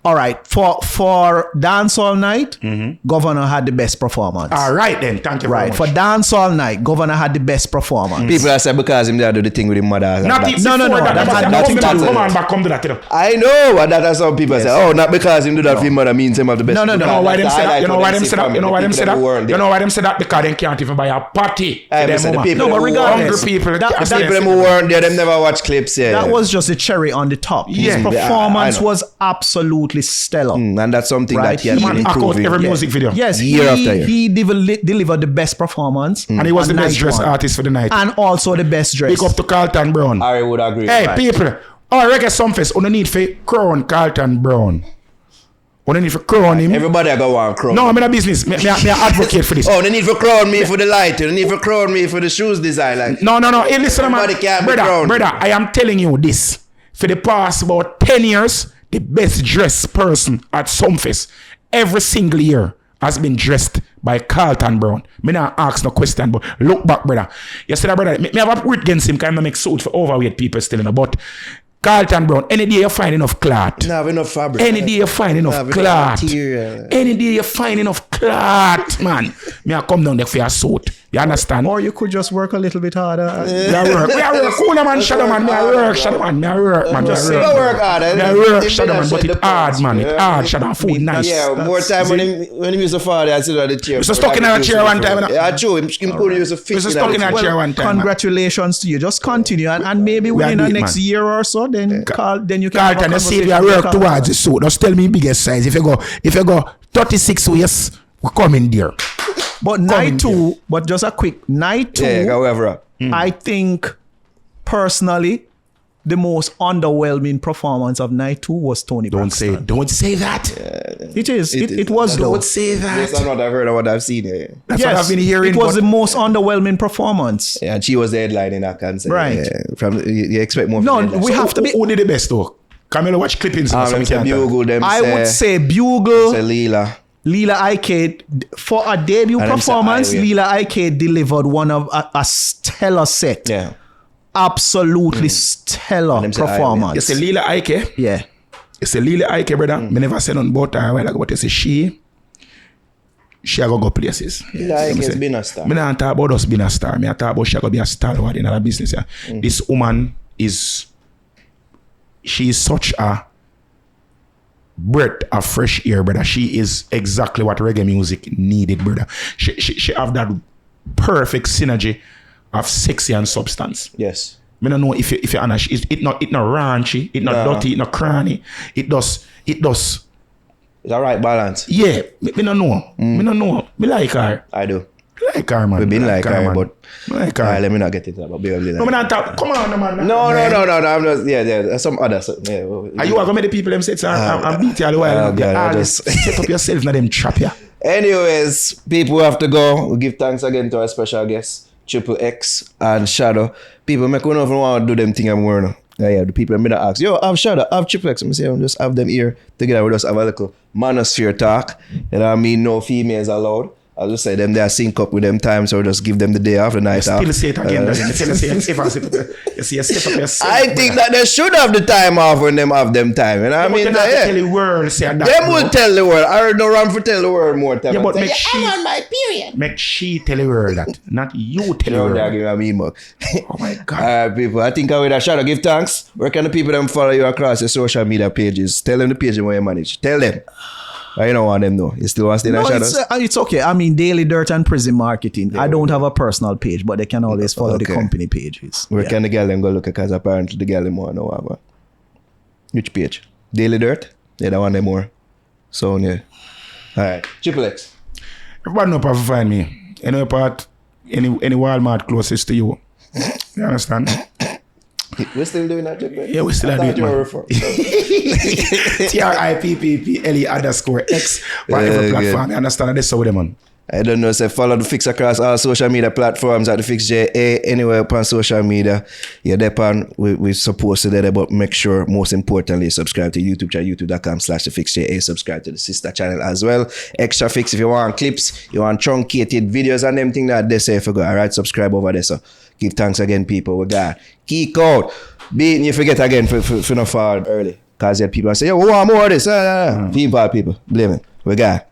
All right, for Dancehall Night, Governor had the best performance. All right then, thank you very much. For Dancehall Night, Governor had the best performance. People are saying because him there do the thing with his mother. No. That had nothing to do with it. Come to that. I know, but that is how people say. Not because him do that with his mother means him have the best. No. You know why them say that? You know why them say that? Because they can't even buy a party. But regardless, people who weren't there, them never watch clips. That was just the cherry on the top. His performance was absolutely stellar. And that's something that he has been improving. Every music video. Yes, year after year. He delivered the best performance. And he was the best dressed artist for the night. And also the best dress. Pick up to Carlton Brown. I would agree. Hey, people. Reggae Sumfest, on the need for crown Carlton Brown. On the need for crown him. Everybody go on crown. No, I'm in a business. Me advocate for this. They need for crown me for the light. They need for crown me for the shoes design. Like. No. Hey, listen, man. Brother, I am telling you this. For the past about 10 years, the best dressed person at Sumfest every single year has been dressed by Carlton Brown. Me not ask no question, but look back, brother. You see that, brother? Me have a word against him because I make suit for overweight people still, but Carlton Brown, any day you find enough cloth. No, have enough fabric. Any day you find enough cloth. Any day you find enough cloth, man. Me I come down there for your suit. You understand? Or you could just work a little bit harder. Me I work. Cool man, Shadow man. Me I work, Shadow man. Me I work, man. Just work harder. Me I work, Shadow man. But it's hard, man. It's hard, Shadow. Food nice. Yeah, more time when he used to fall, I sit on the chair. You stuck in a chair one time. Yeah, true. Him could use a fit. You stuck in a chair one time. Congratulations to you. Just continue and maybe within the next year or so, then you can. Carlton, you see, we work towards the suit. Just tell me biggest size. If you go 36 waist, we come in there. But night 2, but just a quick night 2. Yeah, however. I think personally, the most underwhelming performance of night 2 was Tony Braxton. Don't say that. It is. It was though. Don't say that. Based on what I've heard and what I've seen. That's what I've been hearing. It was the most underwhelming performance. Yeah, and she was the headline in that concert. Right. Yeah, you expect more. No, we have to be. Who did the best though? Camilo watch clippings. Bugle, I would say Bugle. Leela IK, for a debut performance, Leela IK delivered one of a stellar set. Yeah. Absolutely stellar performance. You say Leela IK? Yeah. You say Leela IK, brother? Me never said nothing about her, but you say she she go places. Like it's been a star. Me not talk about us being a star. Me talk about she go be a star in another business. Yeah. This woman she is such a breath of fresh air, brother. She is exactly what reggae music needed, brother. She have that perfect synergy of sexy and substance. Yes. Me don't know if you understand. It not raunchy, it not dirty, it not cranny. It does. It's a right balance. Yeah, me don't know. Me don't know. Me like her. I do. Me like her, man. We've been like her, man. but Me like her. let me not get into that. But barely No, me not talk. Come on, man. No. I'm just there's some other. Yeah. Are you going to the people them say and beat you all the while? just set up yourself, not them trap you. Anyways, people have to go. We give thanks again to our special guests, Triple X and Shadow. People make one of them want to do them thing I'm wearing. Yeah, the people that ask, yo, have Shadow, have Triple X. I'm saying, just have them here together with us, have a little manosphere talk. You know what I mean? No females allowed. I'll just say them they are sync up with them time, so just give them the day off, the night off. Still say it again. I think that they should have the time off when them have them time. You know what I mean? Tell the world, say that. Them will tell the world. I heard no wrong for tell the world more time. Yeah, but say, I'm on my period. Make she tell the world that, not you tell the world. They're giving me mug. Oh my God. Alright, people. I think I will Shadow give thanks. Where can the people them follow you across your social media pages? Tell them the page where you manage. Tell them. I don't want them though. You still want to stay in Shadow? It's okay. I mean, Daily Dirt and Prison Marketing. Yeah, I don't have a personal page, but they can always follow the company pages. Where can the girl them go look at? Because apparently the girl them want to know about. Which page? Daily Dirt? Yeah, that one them more. So yeah. Alright. Triple X. Everybody know how to find me. Any part, any Walmart closest to you. You understand? We're still doing that, Triple X? Yeah, we're still doing it, man. TRIPPLE_X whatever platform. You understand? That's how they, man. I don't know, say follow the Fix across all social media platforms at the Fix JA, anywhere upon social media. You're there on, we're supposed to do that, but make sure, most importantly, subscribe to YouTube channel, youtube.com/thefixja. Subscribe to the sister channel as well. Extra Fix, if you want clips, you want truncated videos and them thing that they say for go. Alright, subscribe over there. So give thanks again, people. We got key code. Beating you forget again for not fall early. Because you had people that say, yo, we want more of this. People, blame it. We got